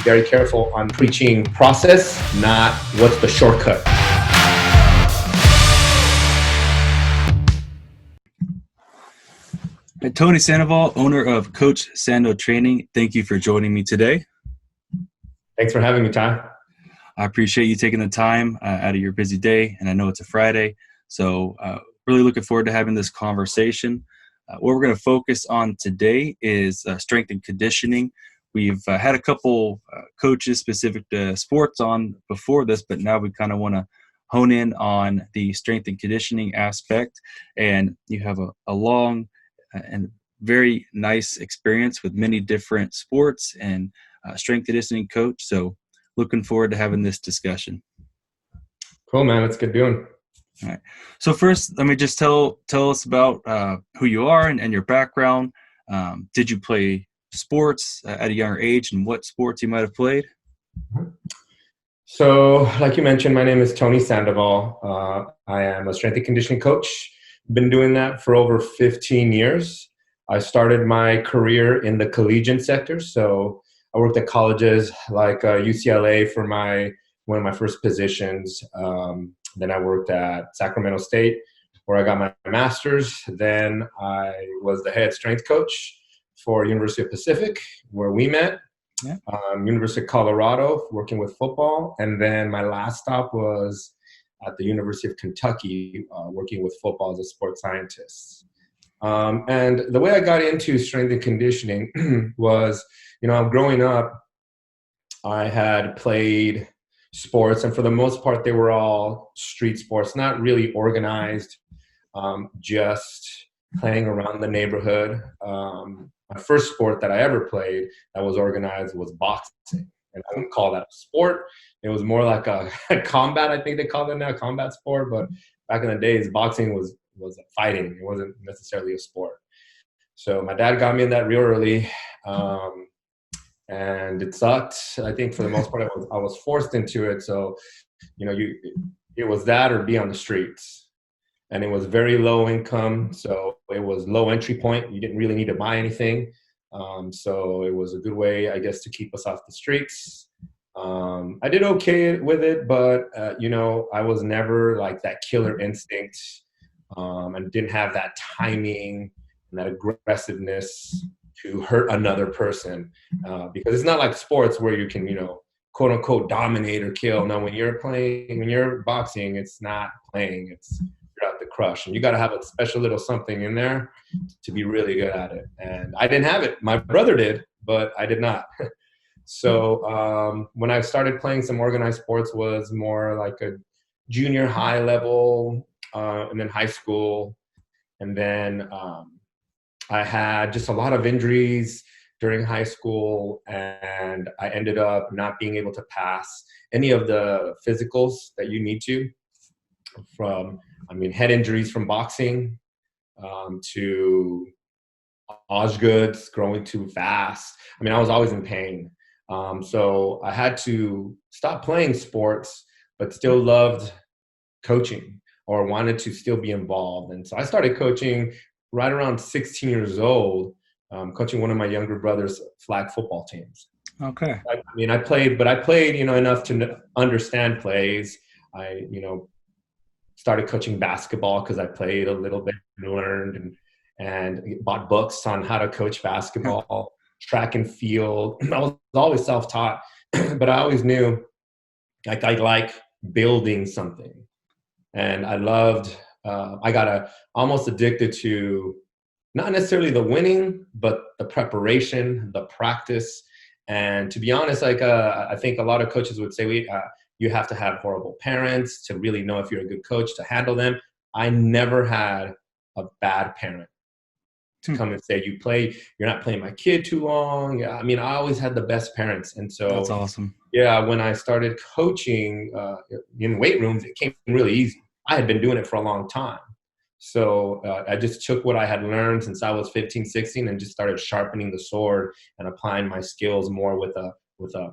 very careful on preaching process, not what's the shortcut. Tony Sandoval, owner of Coach Sando Training. Thank you for joining me today. Thanks for having me, Ty. I appreciate you taking the time out of your busy day, and I know it's a Friday, so really looking forward to having this conversation. What we're going to focus on today is strength and conditioning. We've had a couple coaches specific to sports on before this, but now we kind of want to hone in on the strength and conditioning aspect. And you have a long and very nice experience with many different sports and strength conditioning coach. So looking forward to having this discussion. Cool, man. Let's get doing. All right. So first, let me just tell us about who you are and your background. Did you play sports at a younger age, and what sports you might have played? So, like you mentioned, my name is Tony Sandoval. I am a strength and conditioning coach. Been doing that for over 15 years. I started my career in the collegiate sector. So I worked at colleges like UCLA for one of my first positions. Then I worked at Sacramento State where I got my master's. Then I was the head strength coach for University of Pacific where we met. Yeah. University of Colorado working with football. And then my last stop was at the University of Kentucky, working with football as a sports scientist. And the way I got into strength and conditioning was, growing up, I had played sports, and for the most part, they were all street sports, not really organized, just playing around the neighborhood. My first sport that I ever played that was organized was boxing. And I wouldn't call that a sport. It was more like a combat, I think they call it now, combat sport. But back in the days, boxing was fighting. It wasn't necessarily a sport. So my dad got me in that real early. And it sucked. I think for the most part, I was forced into it. So, it was that or be on the streets. And it was very low income. So it was low entry point. You didn't really need to buy anything. So it was a good way, I guess, to keep us off the streets. I did okay with it, but, I was never like that killer instinct and didn't have that timing and that aggressiveness to hurt another person. Because it's not like sports where you can, quote unquote, dominate or kill. No, when you're boxing, it's not playing, you're at the crush. And you got to have a special little something in there to be really good at it. And I didn't have it. My brother did, but I did not. So when I started playing some organized sports was more like a junior high level, and then high school. And then I had just a lot of injuries during high school, and I ended up not being able to pass any of the physicals that you need to, head injuries from boxing, to Osgoods, growing too fast. I was always in pain. So I had to stop playing sports, but still loved coaching or wanted to still be involved. And so I started coaching right around 16 years old, coaching one of my younger brother's flag football teams. Okay. I played, enough to understand plays. I, started coaching basketball because I played a little bit and learned and bought books on how to coach basketball, track and field. I was always self-taught, but I always knew I like building something. And I loved, I got almost addicted to not necessarily the winning, but the preparation, the practice. And to be honest, I think a lot of coaches would say, you have to have horrible parents to really know if you're a good coach to handle them. I never had a bad parent to come and say, you're not playing my kid too long. I always had the best parents. And so that's awesome. Yeah, when I started coaching in weight rooms, it came really easy. I had been doing it for a long time. So I just took what I had learned since I was 15, 16 and just started sharpening the sword and applying my skills more with a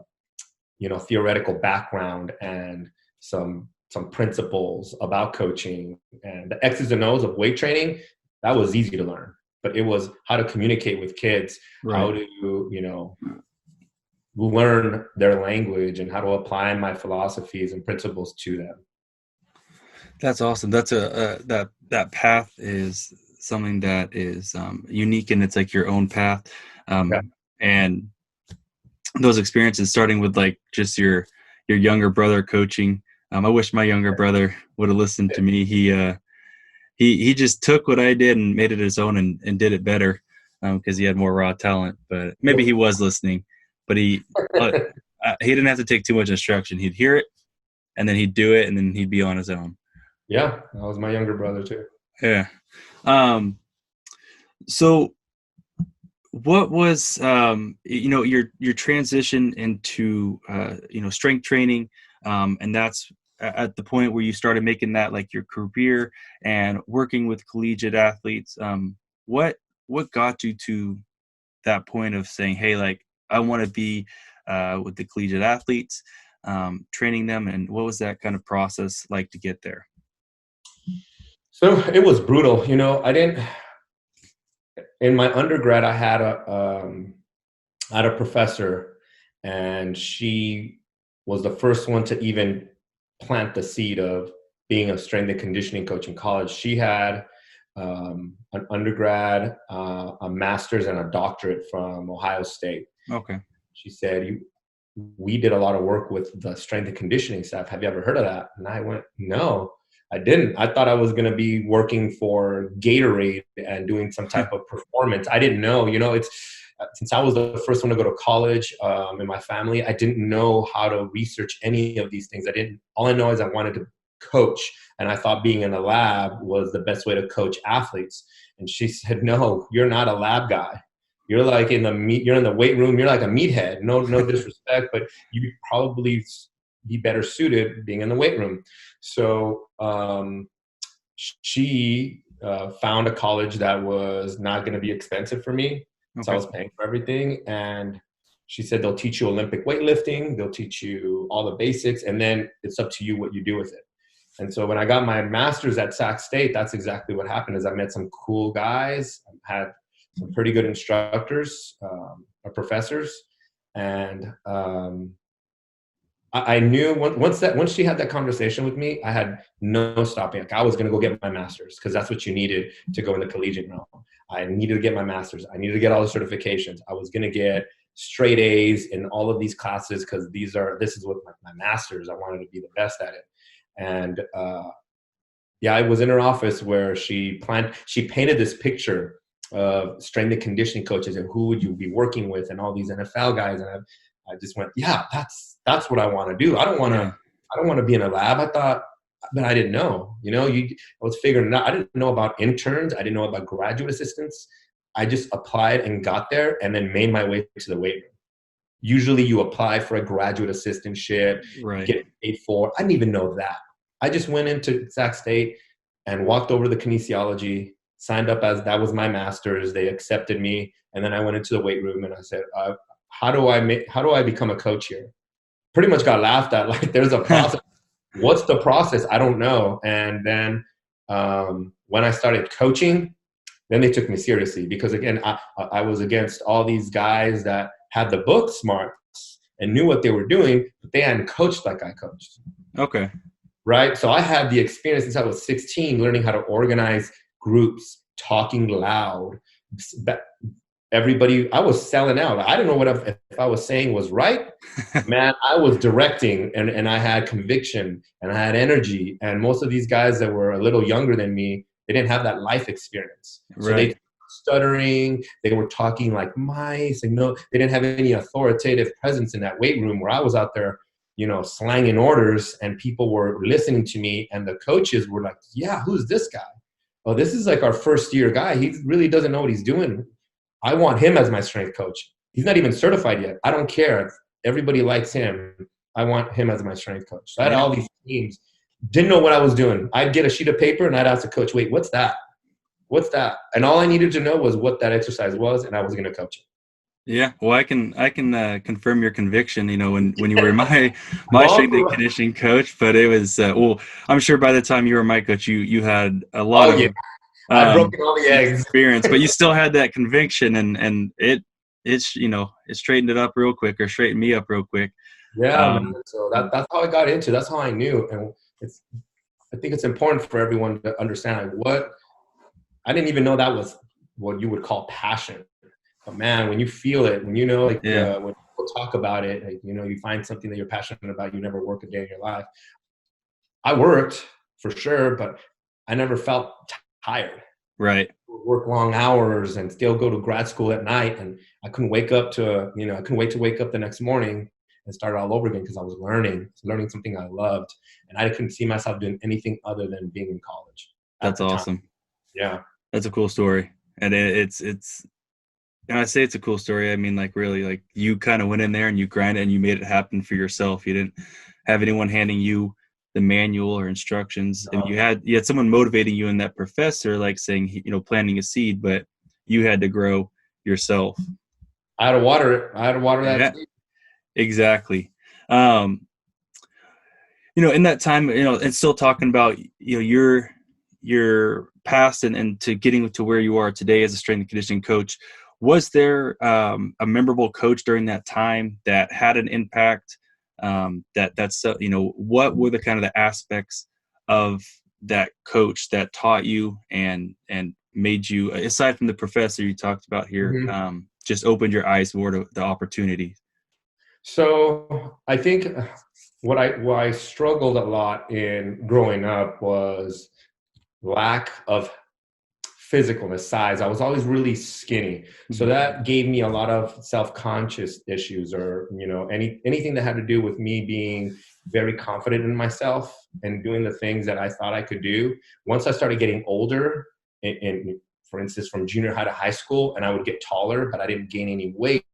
theoretical background and some principles about coaching. And the X's and O's of weight training, that was easy to learn. But it was how to communicate with kids, right. How to, learn their language and how to apply my philosophies and principles to them. That's awesome. That's that path is something that is unique, and it's like your own path. Yeah. And those experiences, starting with like just your younger brother coaching. I wish my younger brother would have listened to me. He just took what I did and made it his own and did it better because he had more raw talent. But maybe he was listening, but he didn't have to take too much instruction. He'd hear it, and then he'd do it, and then he'd be on his own. Yeah, that was my younger brother too. Yeah. So what was your transition into strength training, and that's at the point where you started making that like your career and working with collegiate athletes. What got you to that point of saying, hey, like I want to be with the collegiate athletes, training them, and what was that kind of process like to get there? So it was brutal. In my undergrad, I had a professor, and she was the first one to even plant the seed of being a strength and conditioning coach in college. She had an undergrad, a master's, and a doctorate from Ohio State. Okay. She said, we did a lot of work with the strength and conditioning staff. Have you ever heard of that? And I went, no, I didn't. I thought I was going to be working for Gatorade and doing some type of performance. I didn't know, it's since I was the first one to go to college in my family, I didn't know how to research any of these things. All I know is I wanted to coach, and I thought being in a lab was the best way to coach athletes. And she said, no, you're not a lab guy. You're like you're in the weight room. You're like a meathead. No disrespect, but you probably be better suited being in the weight room. So she found a college that was not going to be expensive for me. Okay. So I was paying for everything. And she said, they'll teach you Olympic weightlifting. They'll teach you all the basics. And then it's up to you what you do with it. And so when I got my master's at Sac State, that's exactly what happened. Is I met some cool guys, had some pretty good instructors, or professors. And I knew once she had that conversation with me, I had no stopping. Like I was going to go get my master's because that's what you needed to go in the collegiate realm. I needed to get my master's. I needed to get all the certifications. I was going to get straight A's in all of these classes because this is what my master's. I wanted to be the best at it. And I was in her office where she painted this picture of strength and conditioning coaches and who would you be working with and all these NFL guys. And I just went, yeah, that's what I want to do. I don't want to be in a lab. I thought, but I didn't know, I was figuring it out. I didn't know about interns. I didn't know about graduate assistants. I just applied and got there and then made my way to the weight room. Usually you apply for a graduate assistantship, right, get Ep4. I didn't even know that. I just went into Sac State and walked over to the kinesiology, signed up as that was my master's. They accepted me. And then I went into the weight room and I said, how do I become a coach here? Pretty much got laughed at. Like there's a process. What's the process? I don't know. And then when I started coaching, then they took me seriously because again, I was against all these guys that had the book smarts and knew what they were doing, but they hadn't coached like I coached. Okay. Right. So I had the experience since I was 16, learning how to organize groups, talking loud. Everybody, I was selling out. I didn't know if I was saying was right. Man, I was directing and I had conviction and I had energy. And most of these guys that were a little younger than me, they didn't have that life experience. So right. They were stuttering, they were talking like mice, and they didn't have any authoritative presence in that weight room where I was out there, slanging orders and people were listening to me and the coaches were like, yeah, who's this guy? Oh, this is like our first year guy. He really doesn't know what he's doing. I want him as my strength coach. He's not even certified yet. I don't care. Everybody likes him. I want him as my strength coach. So I had all these teams. Didn't know what I was doing. I'd get a sheet of paper and I'd ask the coach, wait, what's that? What's that? And all I needed to know was what that exercise was, and I was going to coach it. Yeah, well, I can confirm your conviction. When you were my strength and conditioning coach, but it was I'm sure by the time you were my coach, you had a lot of I'd broken all the eggs experience, but you still had that conviction, and it it straightened it up real quick, or straightened me up real quick. Yeah, man. So that's how I got into. That's how I knew, and I think it's important for everyone to understand what I didn't even know that was what you would call passion. But man, when you feel it, when you know, like Yeah. when people talk about it, like, you find something that you're passionate about, you never work a day in your life. I worked for sure, but I never felt tired. Right. Work long hours and still go to grad school at night, and I couldn't wake up to, I couldn't wait to wake up the next morning and start all over again because I was learning something I loved, and I couldn't see myself doing anything other than being in college at That's the time. awesome. Yeah. That's a cool story. And it's and I say it's a cool story. I mean, like, really, like, you kind of went in there and you grinded and you made it happen for yourself. You didn't have anyone handing you the manual or instructions. And you had someone motivating you, and that professor, like, saying, planting a seed, but you had to grow yourself. I had to water it. I had to water that Yeah, seed. exactly. In that time, and still talking about, your past and to getting to where you are today as a strength and conditioning coach. Was there a memorable coach during that time that had an impact? What were the kind of the aspects of that coach that taught you and made you, aside from the professor you talked about here, Mm-hmm. just opened your eyes more to the opportunity? So I think what I struggled a lot in growing up was lack of physicalness, size. I was always really skinny. So that gave me a lot of self-conscious issues, or, anything that had to do with me being very confident in myself and doing the things that I thought I could do. Once I started getting older, for instance, from junior high to high school, and I would get taller, but I didn't gain any weight.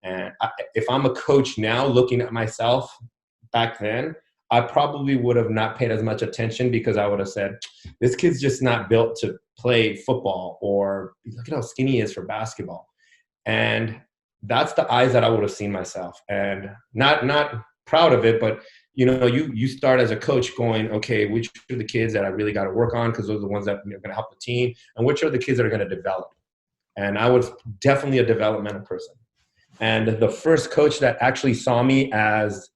And if I'm a coach now looking at myself back then, I probably would have not paid as much attention, because I would have said, this kid's just not built to play football, or look at how skinny he is for basketball. And that's the eyes that I would have seen myself, and not proud of it, but you start as a coach going, okay, which are the kids that I really got to work on, because those are the ones that are going to help the team, and which are the kids that are going to develop. And I was definitely a developmental person. And the first coach that actually saw me as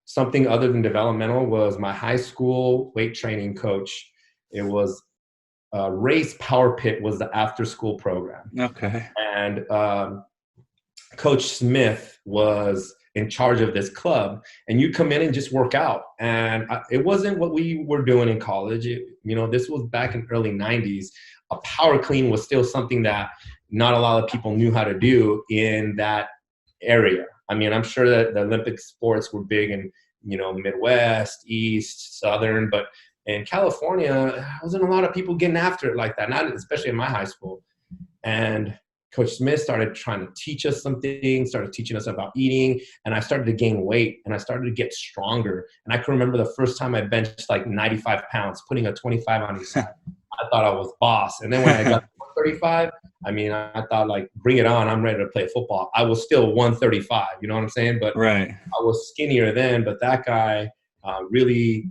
something other than developmental was my high school weight training coach. It was Race Power Pit was the after school program. Okay. And Coach Smith was in charge of this club, and you come in and just work out. And it wasn't what we were doing in college. This was back in early 90s. A power clean was still something that not a lot of people knew how to do in that area. I mean, I'm sure that the Olympic sports were big in, Midwest, East, Southern, but in California, there wasn't a lot of people getting after it like that, not especially in my high school. And Coach Smith started trying to teach us some things, started teaching us about eating, and I started to gain weight, and I started to get stronger. And I can remember the first time I benched like 95 pounds, putting a 25 on each side. I thought I was boss. And then when I got to 135, I thought, like, bring it on. I'm ready to play football. I was still 135, you know what I'm saying? But Right. I was skinnier then, but that guy really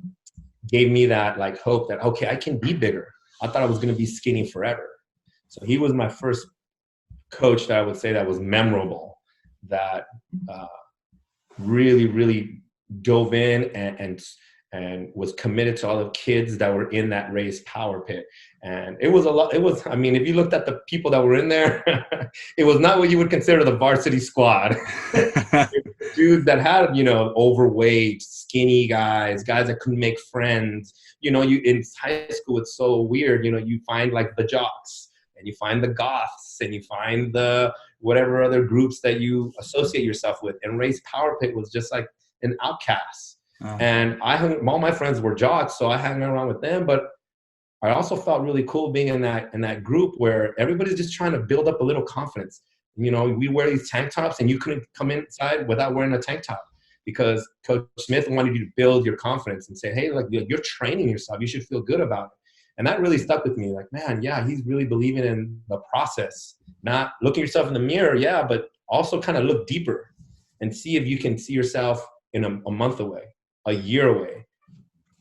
gave me that, like, hope that, okay, I can be bigger. I thought I was going to be skinny forever. So he was my first coach that I would say that was memorable, that really, really dove in and was committed to all the kids that were in that Race Power Pit. And it was a lot. If you looked at the people that were in there, it was not what you would consider the varsity squad. Dudes that had, overweight, skinny guys that couldn't make friends. In high school, it's so weird. You find like the jocks, and you find the goths, and you find the whatever other groups that you associate yourself with. And Race Power Pit was just like an outcast. And all my friends were jocks, so I hung around with them. But I also felt really cool being in that group where everybody's just trying to build up a little confidence. We wear these tank tops, and you couldn't come inside without wearing a tank top, because Coach Smith wanted you to build your confidence and say, hey, like, you're training yourself. You should feel good about it. And that really stuck with me. Like, man, yeah, he's really believing in the process, not looking yourself in the mirror, yeah, but also kind of look deeper and see if you can see yourself in a month away, a year away,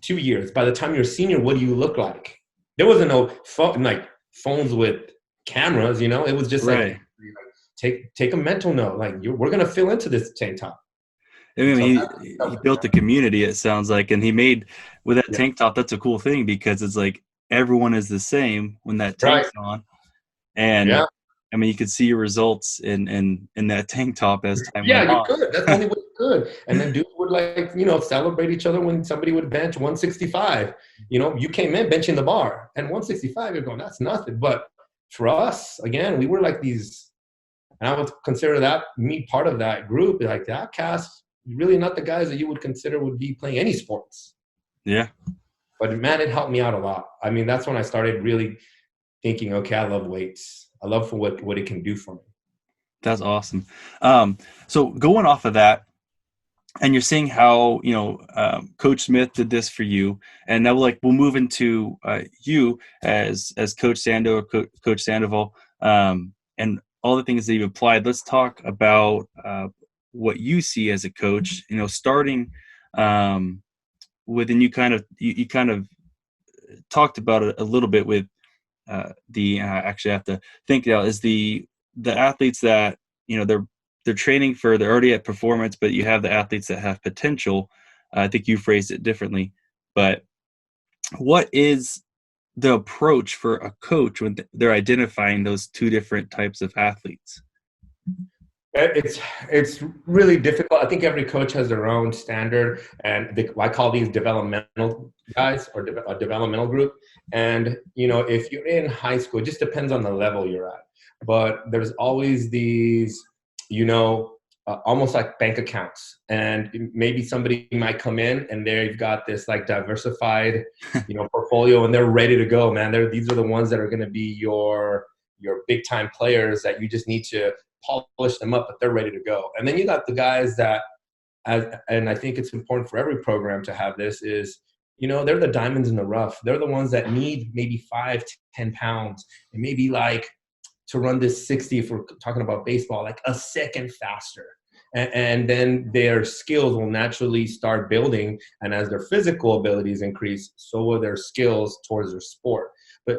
2 years. By the time you're a senior, what do you look like? There wasn't no phones with cameras, it was just right. like take a mental note. Like we're gonna fill into this tank top. I mean, So he built the community, it sounds like, and he made with that yeah, tank top. That's a cool thing because it's like everyone is the same when that right. tank's on, and Yeah. I mean, you could see your results in that tank top as time Yeah, went you on. could. That's the only way you could. And then dudes would like, celebrate each other when somebody would bench 165. You came in benching the bar and 165, you're going, that's nothing. But for us, again, we were like these, and I would consider me part of that group, like the outcasts, really not the guys that you would consider would be playing any sports. Yeah, But man, it helped me out a lot. I mean, that's when I started really thinking, okay, I love weights. I love for what it can do for me. that's awesome. So going off of that, and you're seeing how Coach Smith did this for you, and now we'll move into you as Coach Sando or Coach Sandoval, and all the things that you've applied. Let's talk about what you see as a coach. Starting with, and you kind of talked about it a little bit with the actually I have to think now is the athletes that they're training for, they're already at performance, but you have the athletes that have potential. I think you phrased it differently, but what is the approach for a coach when they're identifying those two different types of athletes? It's really difficult. I think every coach has their own standard, and I call these developmental guys or a developmental group. And if you're in high school, it just depends on the level you're at. But there's always these, almost like bank accounts, and maybe somebody might come in and they've got this like diversified, portfolio, and they're ready to go, man. These are the ones that are going to be your big time players that you just need to polish them up, but they're ready to go. And then you got the guys that, and I think it's important for every program to have this, is, they're the diamonds in the rough. They're the ones that need maybe 5 to 10 pounds and maybe like to run this 60, if we're talking about baseball, like a second faster. And then their skills will naturally start building. And as their physical abilities increase, so will their skills towards their sport. But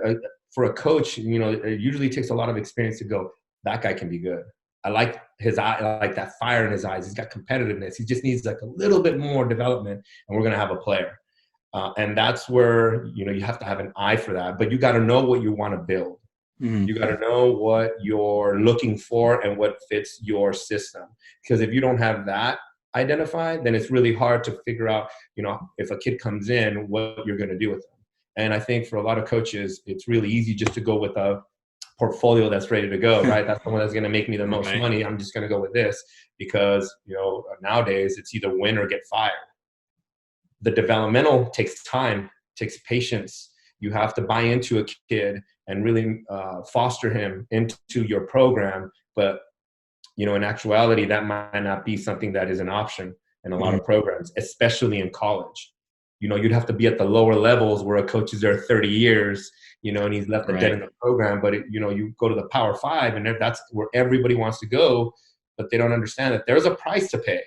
for a coach, it usually takes a lot of experience to go, that guy can be good. I like his eye, I like that fire in his eyes. He's got competitiveness. He just needs like a little bit more development, and we're going to have a player. And that's where, you have to have an eye for that. But you got to know what you want to build. Mm-hmm. You got to know what you're looking for and what fits your system. Because if you don't have that identified, then it's really hard to figure out, if a kid comes in, what you're going to do with them. And I think for a lot of coaches, it's really easy just to go with a portfolio that's ready to go, right? That's the one that's going to make me the most Right. money. I'm just going to go with this because, nowadays it's either win or get fired. The developmental takes time, takes patience. You have to buy into a kid and really foster him into your program. But, in actuality, that might not be something that is an option in a lot Mm-hmm. of programs, especially in college. You'd have to be at the lower levels where a coach is there 30 years, and he's left the dead Right. in the program. But, you go to the Power 5, and that's where everybody wants to go. But they don't understand that there's a price to pay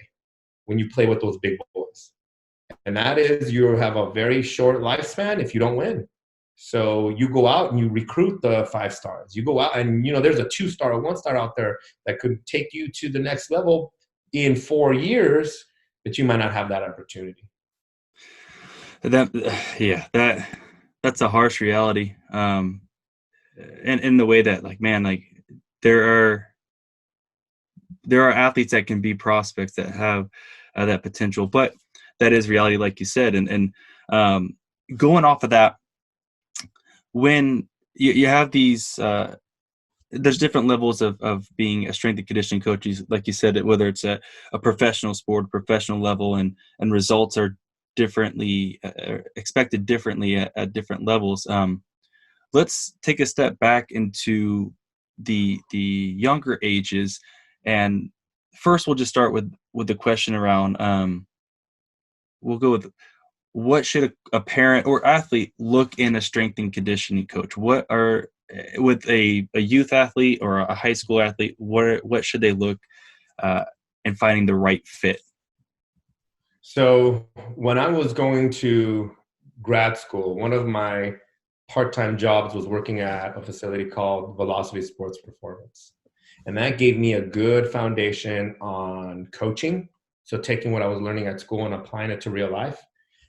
when you play with those big boys. And that is you have a very short lifespan if you don't win. So you go out and you recruit the 5 stars. You go out and, there's a 2-star, a 1-star out there that could take you to the next level in 4 years, but you might not have that opportunity. That's a harsh reality. And in the way that, like, man, like there are athletes that can be prospects that have that potential, but that is reality, like you said. And going off of that, when you have these, there's different levels of being a strength and conditioning coach. Like you said, whether it's a professional sport, professional level, and results are differently expected differently at different levels. Let's take a step back into the younger ages, and first we'll just start with the question around. We'll go with, what should a parent or athlete look in a strength and conditioning coach? What are, with a youth athlete or a high school athlete, what should they look in finding the right fit? So when I was going to grad school, one of my part-time jobs was working at a facility called Velocity Sports Performance. And that gave me a good foundation on coaching. So taking what I was learning at school and applying it to real life.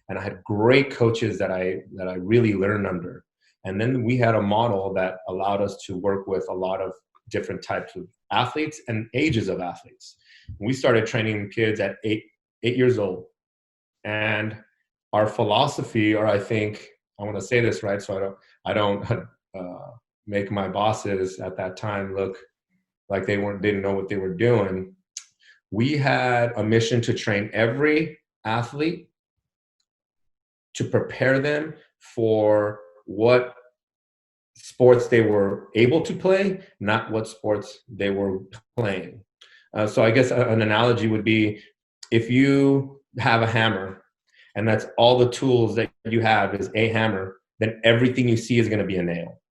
And I had great coaches that I really learned under. And then we had a model that allowed us to work with a lot of different types of athletes and ages of athletes. We started training kids at 8 years old. And our philosophy, or I think I want to say this right, so I don't make my bosses at that time look like didn't know what they were doing. We had a mission to train every athlete to prepare them for what sports they were able to play, not what sports they were playing. So I guess an analogy would be, if you have a hammer and that's all the tools that you have is a hammer, then everything you see is going to be a nail,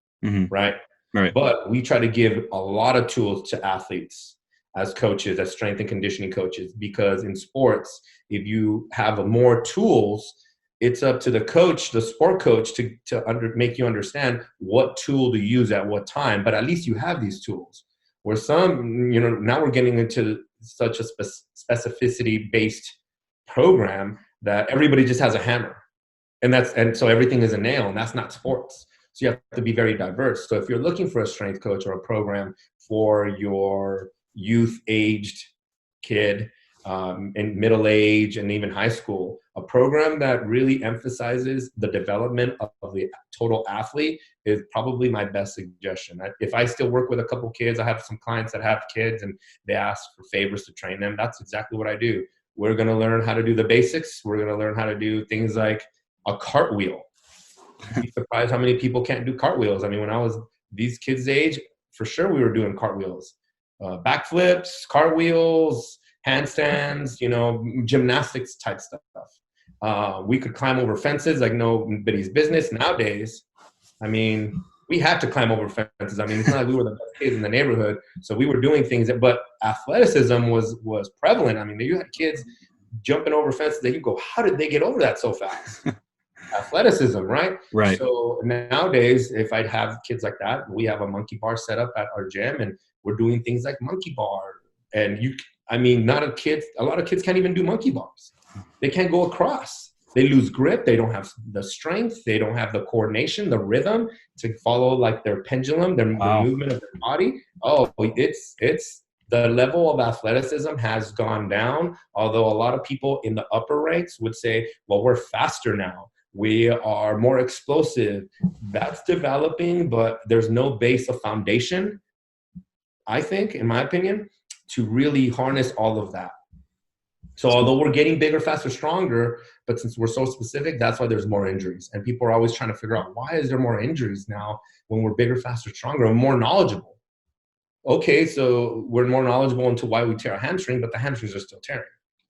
right? Right. But we try to give a lot of tools to athletes as coaches, as strength and conditioning coaches, because in sports, if you have more tools, it's up to the coach, the sport coach, to make you understand what tool to use at what time. But at least you have these tools. Where some, now we're getting into such a specificity-based program that everybody just has a hammer, and so everything is a nail, and that's not sports. So you have to be very diverse. So if you're looking for a strength coach or a program for your youth-aged kid, in middle age and even high school, a program that really emphasizes the development of the total athlete is probably my best suggestion. If I still work with a couple kids, I have some clients that have kids and they ask for favors to train them. That's exactly what I do. We're going to learn how to do the basics. We're going to learn how to do things like a cartwheel. You'd be surprised how many people can't do cartwheels. I mean, when I was these kids' age, for sure we were doing cartwheels, backflips, cartwheels, handstands, gymnastics type stuff. We could climb over fences like nobody's business. Nowadays, I mean, we had to climb over fences. I mean, it's not like we were the best kids in the neighborhood, so we were doing things but athleticism was prevalent. I mean, you had kids jumping over fences that you go, how did they get over that so fast? Athleticism, right? Right. So nowadays, if I'd have kids like that, we have a monkey bar set up at our gym, and we're doing things like monkey bar. And a lot of kids can't even do monkey bars. They can't go across. They lose grip. They don't have the strength. They don't have the coordination, the rhythm to follow like their pendulum, the movement of their body. Oh, it's the level of athleticism has gone down. Although a lot of people in the upper ranks would say, well, we're faster now. We are more explosive. That's developing, but there's no base of foundation, I think, in my opinion, to really harness all of that. So although we're getting bigger, faster, stronger, but since we're so specific, that's why there's more injuries. And people are always trying to figure out, why is there more injuries now when we're bigger, faster, stronger, and more knowledgeable? Okay, so we're more knowledgeable into why we tear a hamstring, but the hamstrings are still tearing.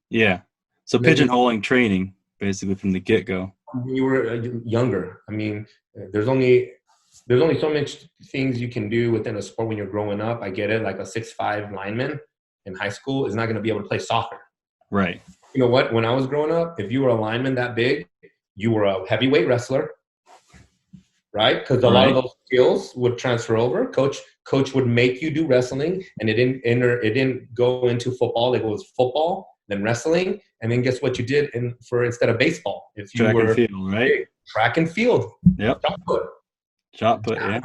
Yeah. So pigeonholing training, basically, from the get-go. When you were younger, I mean, there's only so much things you can do within a sport when you're growing up. I get it. Like a 6'5" lineman in high school is not going to be able to play soccer. Right. You know what? When I was growing up, if you were a lineman that big, you were a heavyweight wrestler, right? Because a lot of those skills would transfer over. Coach would make you do wrestling, and it didn't go into football. It was football, then wrestling, and then guess what you did instead of baseball? If you track were and field, right? Track and field. Yep. Shot put, yeah.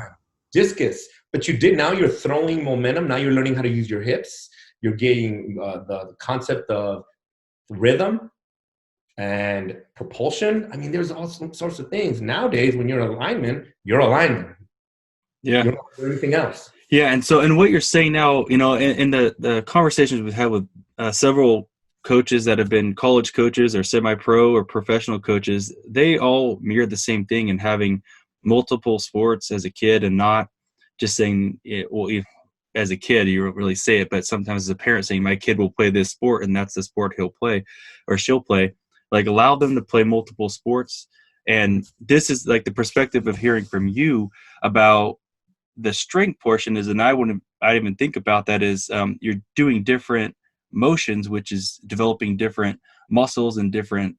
Discus. But now you're throwing momentum. Now you're learning how to use your hips. You're getting the concept of rhythm and propulsion. I mean, there's all sorts of things. Nowadays, when you're a lineman, you're a lineman. Yeah. You don't do anything else. Yeah, and what you're saying now, in the conversations we've had with several coaches that have been college coaches or semi-pro or professional coaches, they all mirror the same thing in having multiple sports as a kid, and not just saying, as a kid, you don't really say it, but sometimes as a parent saying, my kid will play this sport and that's the sport he'll play or she'll play. Like, allow them to play multiple sports. And this is like the perspective of hearing from you about the strength portion is, and I didn't even think about that, is you're doing different motions, which is developing different muscles and different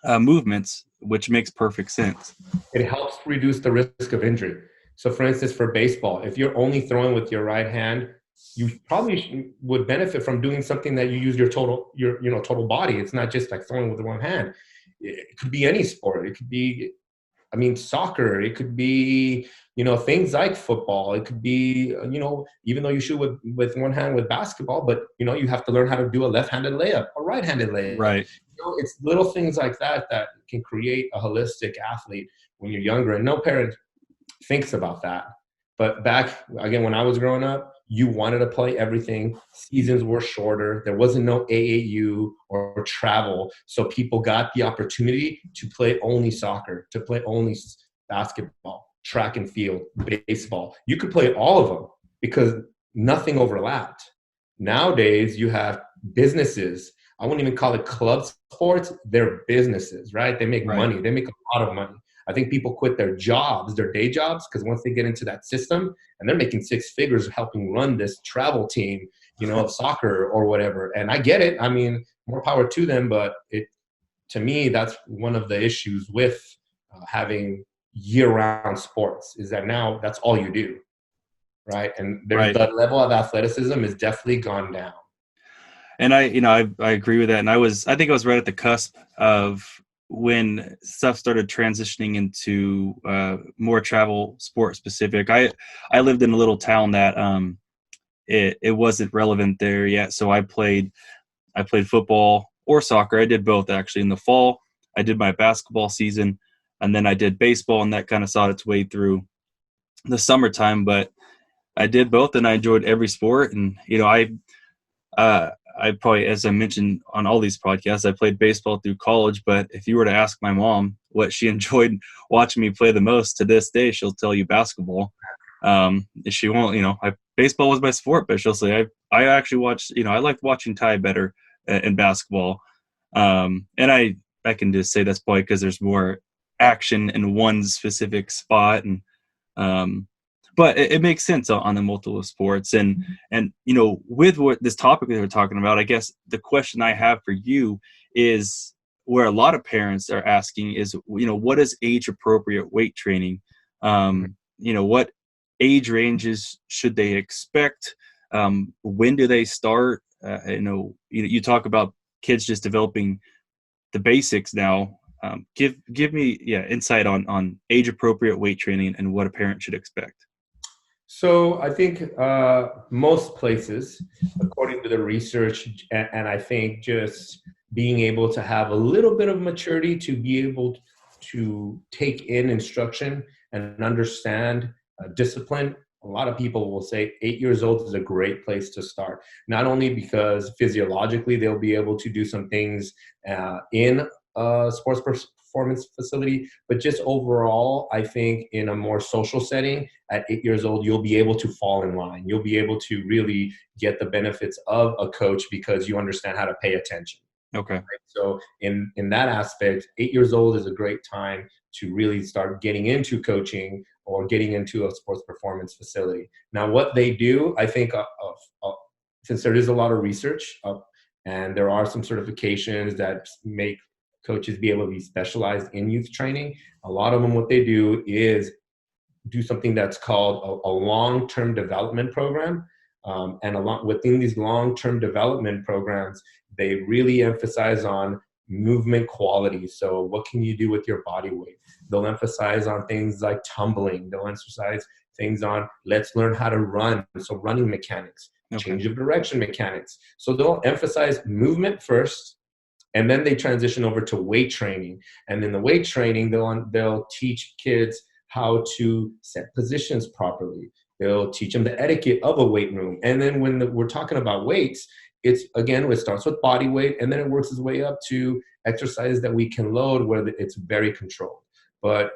movements, which makes perfect sense. It helps reduce the risk of injury. So for instance, for baseball, if you're only throwing with your right hand, you probably would benefit from doing something that you use your total body. It's not just like throwing with one hand. It could be any sport. It could be, I mean, soccer. It could be, things like football. It could be, even though you shoot with one hand with basketball, but you have to learn how to do a left-handed layup, a right-handed layup. Right. It's little things like that that can create a holistic athlete when you're younger, and no parent thinks about that. But back again, when I was growing up, you wanted to play everything. Seasons were shorter. There wasn't no AAU or travel. So people got the opportunity to play only soccer, to play only basketball, track and field, baseball. You could play all of them because nothing overlapped. Nowadays, you have businesses. I wouldn't even call it club sports. They're businesses, right? They make money. They make a lot of money. I think people quit their jobs, their day jobs, because once they get into that system and they're making six figures helping run this travel team, of soccer or whatever. And I get it. I mean, more power to them. But to me, that's one of the issues with having year-round sports is that now that's all you do, right? And the level of athleticism is definitely gone down. And I agree with that. And I think I was right at the cusp of when stuff started transitioning into more travel sport specific. I lived in a little town that it wasn't relevant there yet. So I played football or soccer. I did both actually. In the fall, I did my basketball season, and then I did baseball, and that kind of saw its way through the summertime. But I did both, and I enjoyed every sport. And I probably, as I mentioned on all these podcasts, I played baseball through college, but if you were to ask my mom what she enjoyed watching me play the most to this day, she'll tell you basketball. She won't, baseball was my sport, but she'll say, I actually watched, I liked watching Ty better in basketball. And I can just say that's probably because there's more action in one specific spot. And, but it makes sense on the multiple sports. And with what this topic that we're talking about, I guess the question I have for you is where a lot of parents are asking is, what is age appropriate weight training? What age ranges should they expect? When do they start? You talk about kids just developing the basics now. Give me insight on age appropriate weight training and what a parent should expect. So I think most places, according to the research, and I think just being able to have a little bit of maturity to be able to take in instruction and understand discipline, a lot of people will say 8 years old is a great place to start. Not only because physiologically they'll be able to do some things in sports performance facility, but just overall, I think in a more social setting at 8 years old, you'll be able to fall in line. You'll be able to really get the benefits of a coach because you understand how to pay attention. Okay. Right? So in that aspect, 8 years old is a great time to really start getting into coaching or getting into a sports performance facility. Now, what they do, I think, since there is a lot of research and there are some certifications that make coaches be able to be specialized in youth training, a lot of them, what they do is do something that's called a long-term development program. And within these long-term development programs, they really emphasize on movement quality. So what can you do with your body weight? They'll emphasize on things like tumbling. They'll emphasize things on let's learn how to run. So running mechanics, change of direction mechanics. So they'll emphasize movement first, and then they transition over to weight training. And in the weight training, they'll teach kids how to set positions properly. They'll teach them the etiquette of a weight room. And then when we're talking about weights, it starts with body weight, and then it works its way up to exercises that we can load where it's very controlled. But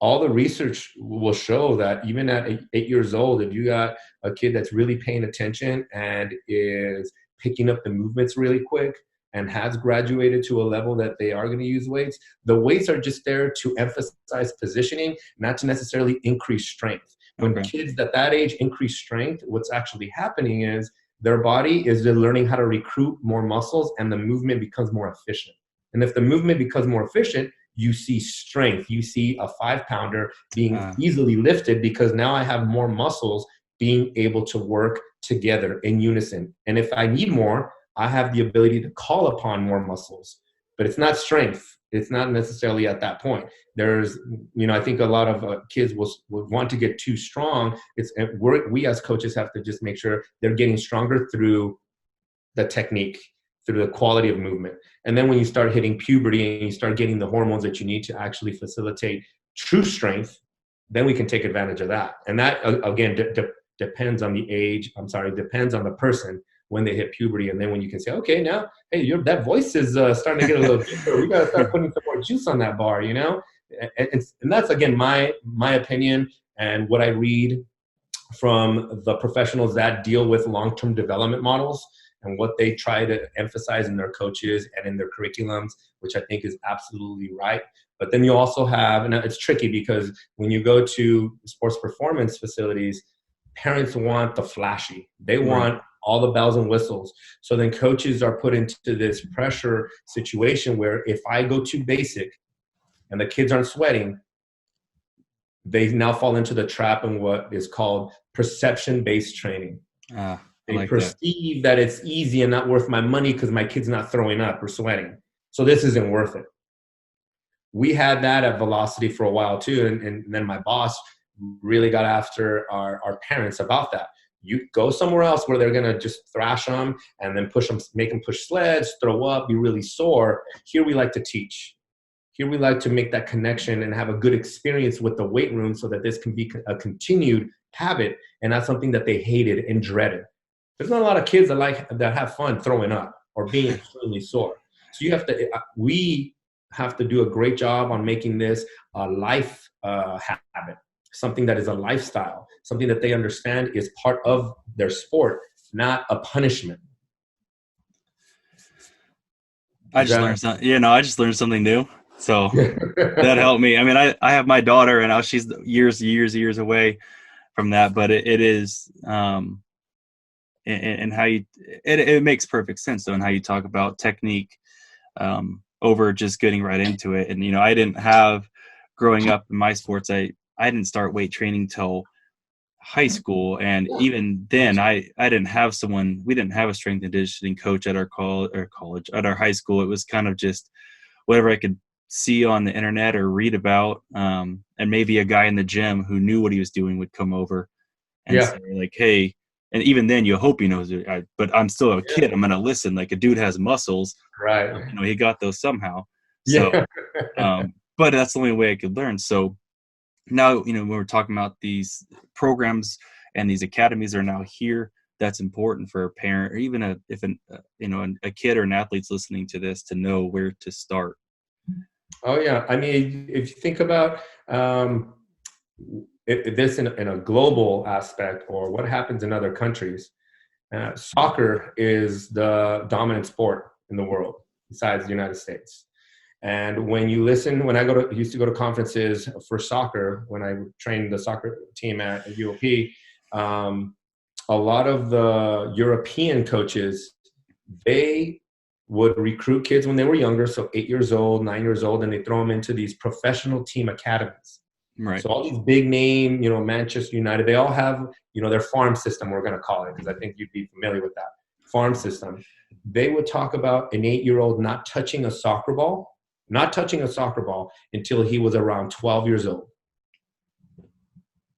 all the research will show that even at 8 years old, if you got a kid that's really paying attention and is picking up the movements really quick and has graduated to a level that they are going to use weights, the weights are just there to emphasize positioning, not to necessarily increase strength. When kids at that age increase strength, what's actually happening is their body is learning how to recruit more muscles and the movement becomes more efficient. And if the movement becomes more efficient, you see strength. You see a 5-pounder being easily lifted because now I have more muscles being able to work together in unison. And if I need more, I have the ability to call upon more muscles. But it's not strength. It's not necessarily at that point. There's, I think a lot of kids will want to get too strong. We as coaches have to just make sure they're getting stronger through the technique, through the quality of movement. And then when you start hitting puberty and you start getting the hormones that you need to actually facilitate true strength, then we can take advantage of that. And that, again, depends on the age. Depends on the person when they hit puberty. And then when you can say, okay, now, hey, that voice is starting to get a little deeper. We got to start putting some more juice on that bar, And that's, again, my opinion and what I read from the professionals that deal with long-term development models and what they try to emphasize in their coaches and in their curriculums, which I think is absolutely right. But then you also have, and it's tricky because when you go to sports performance facilities, parents want the flashy. They want all the bells and whistles. So then coaches are put into this pressure situation where if I go too basic and the kids aren't sweating, they now fall into the trap in what is called perception-based training. They perceive that it's easy and not worth my money because my kid's not throwing up or sweating. So this isn't worth it. We had that at Velocity for a while too. And then my boss really got after our parents about that. You go somewhere else where they're going to just thrash them and then push them, make them push sleds, throw up, be really sore. Here we like to teach. Here we like to make that connection and have a good experience with the weight room so that this can be a continued habit and not something that they hated and dreaded. There's not a lot of kids that have fun throwing up or being extremely sore. So we have to do a great job on making this a life habit, something that is a lifestyle, something that they understand is part of their sport, not a punishment. I just learned something new. So that helped me. I mean, I have my daughter and she's years away from that, but it is, and how it makes perfect sense though, and how you talk about technique, over just getting right into it. And, I didn't have, growing up in my sports, I didn't start weight training till high school. And even then I didn't have we didn't have a strength and conditioning coach at our college, at our high school. It was kind of just whatever I could see on the internet or read about. And maybe a guy in the gym who knew what he was doing would come over and say like, hey, and even then you hope he knows it, but I'm still a kid. I'm going to listen. Like a dude has muscles, right? He got those somehow. So, but that's the only way I could learn. So now, when we're talking about these programs and these academies are now here, that's important for a parent or even a kid or an athlete's listening to this to know where to start. Oh yeah. I mean, if you think about this in a global aspect or what happens in other countries, soccer is the dominant sport in the world besides the United States. And when you listen, used to go to conferences for soccer, when I trained the soccer team at UOP, a lot of the European coaches, they would recruit kids when they were younger, so 8 years old, 9 years old, and they throw them into these professional team academies. Right. So all these big name, Manchester United, they all have, their farm system, we're going to call it, because I think you'd be familiar with that farm system. They would talk about an 8-year-old not touching a soccer ball until he was around 12 years old.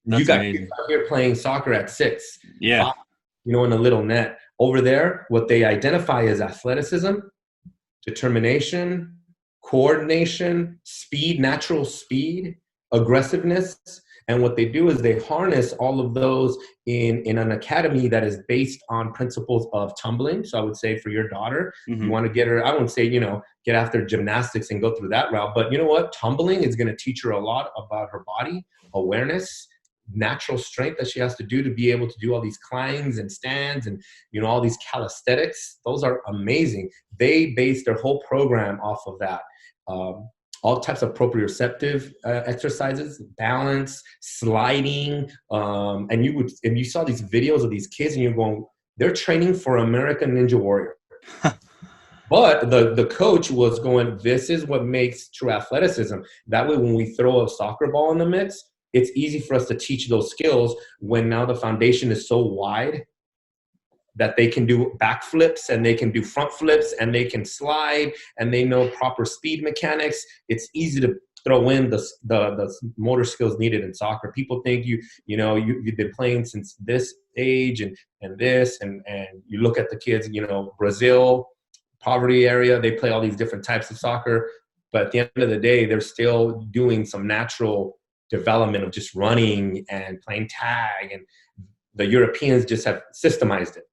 That's you got amazing. kids out here playing soccer at 6, yeah, 5, in a little net. Over there, what they identify as athleticism, determination, coordination, speed, natural speed, aggressiveness. And what they do is they harness all of those in an academy that is based on principles of tumbling. So I would say for your daughter, you want to get her, I won't say, get after gymnastics and go through that route. But you know what? Tumbling is going to teach her a lot about her body, awareness, natural strength that she has to do to be able to do all these climbs and stands and, all these calisthenics. Those are amazing. They base their whole program off of that. All types of proprioceptive exercises, balance, sliding. And you saw these videos of these kids and you're going, they're training for American Ninja Warrior. But the coach was going, this is what makes true athleticism. That way, when we throw a soccer ball in the mix, it's easy for us to teach those skills when now the foundation is so wide that they can do backflips and they can do front flips and they can slide and they know proper speed mechanics. It's easy to throw in the motor skills needed in soccer. People think you've been playing since this age and this and you look at the kids, Brazil, poverty area, they play all these different types of soccer, but at the end of the day, they're still doing some natural development of just running and playing tag, and the Europeans just have systemized it.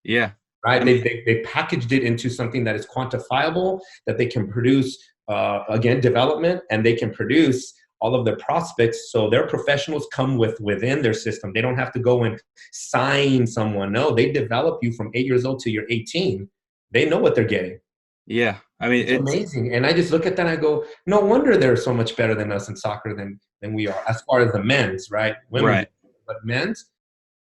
Yeah. Right. They packaged it into something that is quantifiable, that they can produce, again, development, and they can produce all of their prospects. So their professionals come within their system. They don't have to go and sign someone. No, they develop you from 8 years old till you're 18. They know what they're getting. Yeah. I mean, It's amazing. And I just look at that and I go, no wonder they're so much better than us in soccer than we are, as far as the men's, right? Women's, right. but men's,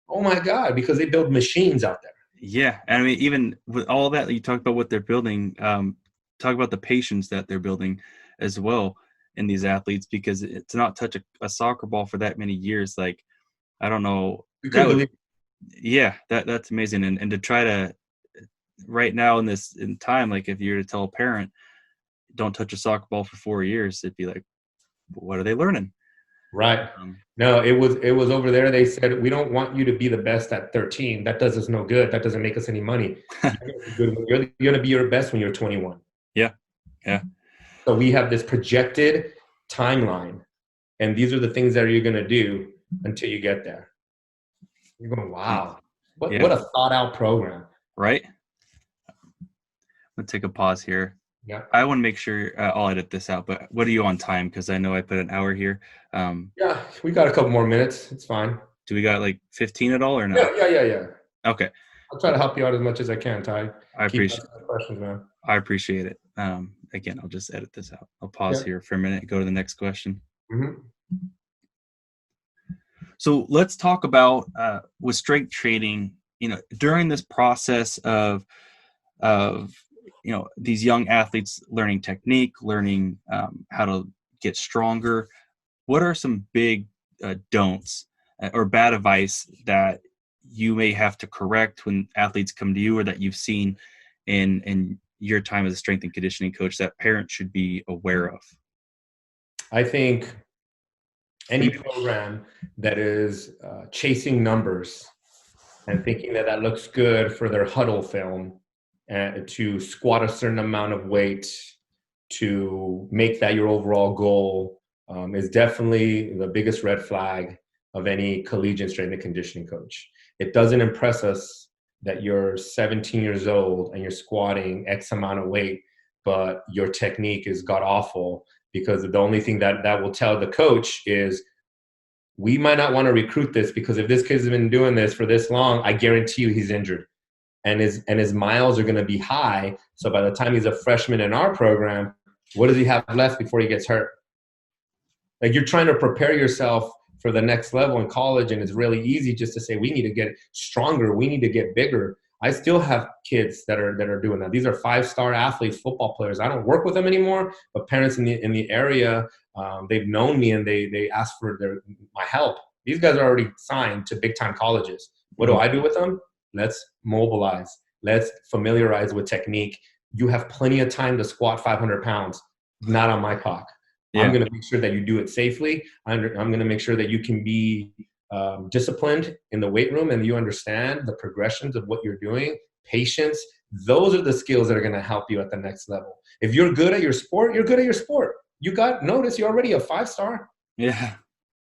oh my God, because they build machines out there. Yeah. And I mean, even with all that, you talk about what they're building, talk about the patience that they're building as well in these athletes, because to not touch a soccer ball for that many years, like, I don't know. You couldn't believe. Yeah, that's amazing. And to try to, right now in time, like if you were to tell a parent, don't touch a soccer ball for 4 years, it'd be like, what are they learning? Right. No, it was over there. They said, we don't want you to be the best at 13. That does us no good. That doesn't make us any money. You're going to be your best when you're 21. Yeah. Yeah. So we have this projected timeline, and these are the things that you're going to do until you get there. You're going, wow, what a thought out program. Right. I'm going to take a pause here. Yeah. I want to make sure I'll edit this out, but what are you on time? Because I know I put an hour here. Yeah, we got a couple more minutes. It's fine. Do we got like 15 at all or no? Yeah. Okay. I'll try to help you out as much as I can, Ty. I appreciate the questions, man. I appreciate it. Again, I'll just edit this out. I'll pause here for a minute and go to the next question. Mm-hmm. So let's talk about with strength training, during this process of these young athletes learning technique, learning how to get stronger. What are some big don'ts or bad advice that you may have to correct when athletes come to you, or that you've seen in your time as a strength and conditioning coach that parents should be aware of? I think any program that is chasing numbers and thinking that looks good for their huddle film, and to squat a certain amount of weight to make that your overall goal, is definitely the biggest red flag of any collegiate strength and conditioning coach. It doesn't impress us that you're 17 years old and you're squatting X amount of weight, but your technique is god awful, because the only thing that will tell the coach is, we might not want to recruit this, because if this kid's been doing this for this long, I guarantee you he's injured. And his miles are going to be high. So by the time he's a freshman in our program, what does he have left before he gets hurt? Like, you're trying to prepare yourself for the next level in college, and it's really easy just to say, we need to get stronger, we need to get bigger. I still have kids that are doing that. These are 5-star athletes, football players. I don't work with them anymore, but parents in the area, they've known me and they ask for my help. These guys are already signed to big time colleges. What do I do with them? Let's mobilize. Let's familiarize with technique. You have plenty of time to squat 500 pounds. Not on my clock. Yeah. I'm going to make sure that you do it safely. I'm going to make sure that you can be disciplined in the weight room and you understand the progressions of what you're doing. Patience. Those are the skills that are going to help you at the next level. If you're good at your sport, you're good at your sport. You got notice. You're already a 5-star. Yeah.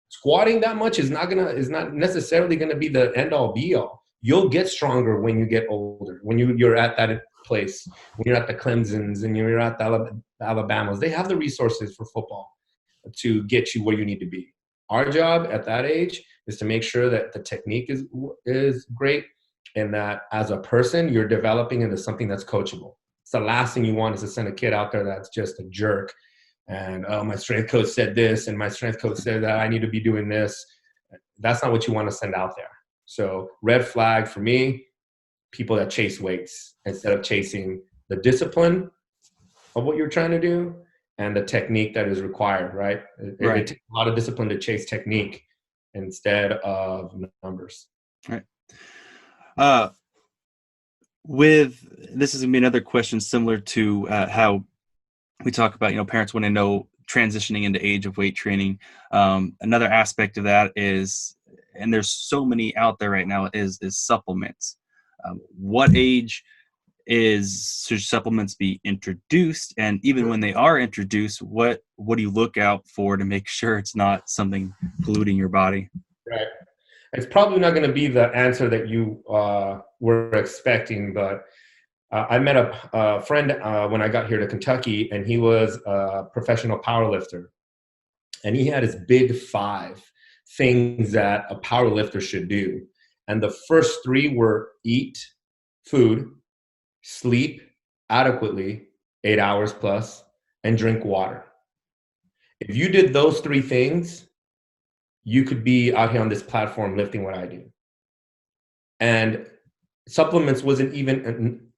Squatting that much is not necessarily going to be the end all be all. You'll get stronger when you get older, when you're at that place, when you're at the Clemsons and you're at the Alabamas. They have the resources for football to get you where you need to be. Our job at that age is to make sure that the technique is great, and that as a person, you're developing into something that's coachable. It's the last thing you want is to send a kid out there that's just a jerk. And, oh, my strength coach said this, and my strength coach said that I need to be doing this. That's not what you want to send out there. So red flag for me, people that chase weights instead of chasing the discipline of what you're trying to do and the technique that is required, right? It Right. takes a lot of discipline to chase technique instead of numbers. Right. Uh, with this is gonna be another question similar to how we talk about, parents want to know transitioning into age of weight training. Another aspect of that is, and there's so many out there right now, is supplements. What age should supplements be introduced? And even when they are introduced, what do you look out for to make sure it's not something polluting your body? Right. It's probably not going to be the answer that you were expecting, but I met a friend when I got here to Kentucky, and he was a professional powerlifter. And he had his big 5 things that a powerlifter should do. And the first 3 were eat food, sleep adequately, 8 hours plus, and drink water. If you did those 3 things, you could be out here on this platform lifting what I do. And supplements wasn't even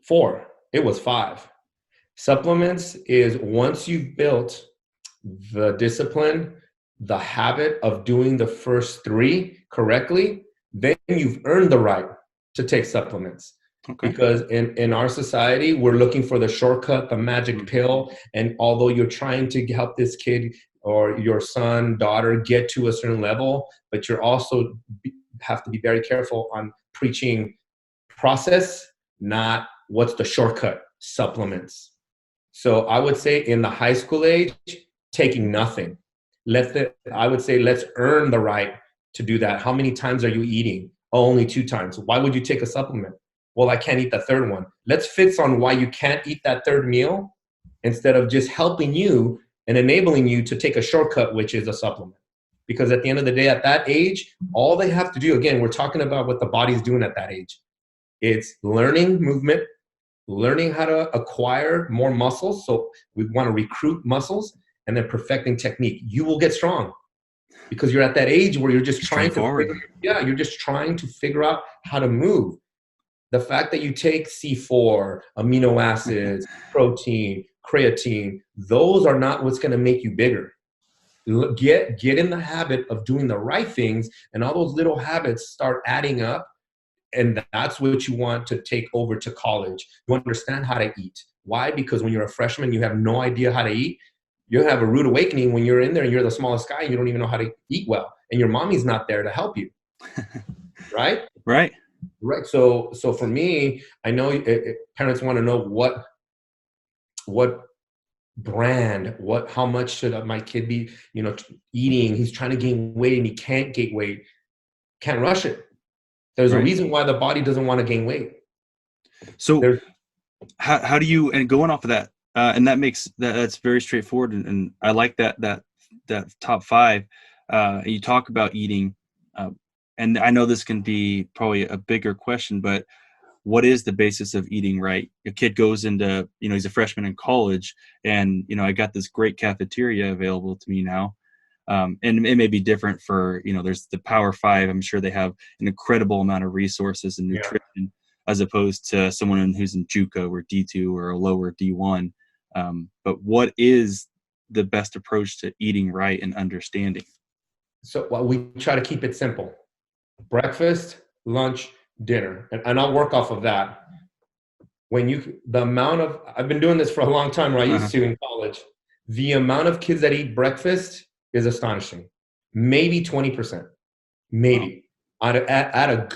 4, it was 5. Supplements is once you've built the discipline, the habit of doing the first 3 correctly, then you've earned the right to take supplements. Okay. Because in our society, we're looking for the shortcut, the magic pill. And although you're trying to help this kid or your son, daughter get to a certain level, but you're also have to be very careful on preaching process, not what's the shortcut, supplements. So I would say in the high school age, taking nothing. I would say let's earn the right to do that. How many times are you eating? Oh, only 2 times. Why would you take a supplement? Well, I can't eat the third one. Let's fix on why you can't eat that third meal instead of just helping you and enabling you to take a shortcut, which is a supplement. Because at the end of the day, at that age, all they have to do, again, we're talking about what the body's doing at that age. It's learning movement, learning how to acquire more muscles. So we want to recruit muscles, and then perfecting technique. You will get strong because you're at that age where you're just trying you're just trying to figure out how to move. The fact that you take C4, amino acids, protein, creatine, those are not what's going to make you bigger. Get in the habit of doing the right things, and all those little habits start adding up. And that's what you want to take over to college. You understand how to eat. Why? Because when you're a freshman, you have no idea how to eat. You have a rude awakening when you're in there and you're the smallest guy and you don't even know how to eat well. And your mommy's not there to help you. Right? Right. Right. So for me, I know parents want to know what brand, how much should my kid be, eating. He's trying to gain weight and he can't gain weight. Can't rush it. There's a reason why the body doesn't want to gain weight. So how do you, and going off of that, and that's very straightforward. And I like that top 5, you talk about eating, and I know this can be probably a bigger question, but what is the basis of eating right? A kid goes into, he's a freshman in college, and, I got this great cafeteria available to me now. And it may be different for, there's the Power 5. I'm sure they have an incredible amount of resources and nutrition, as opposed to someone who's in JUCO or D2 or a lower D1. But what is the best approach to eating right and understanding? So we try to keep it simple. Breakfast, lunch, dinner. And I'll work off of that. I've been doing this for a long time, where I used to in college. The amount of kids that eat breakfast is astonishing. Maybe 20%. Maybe. Wow.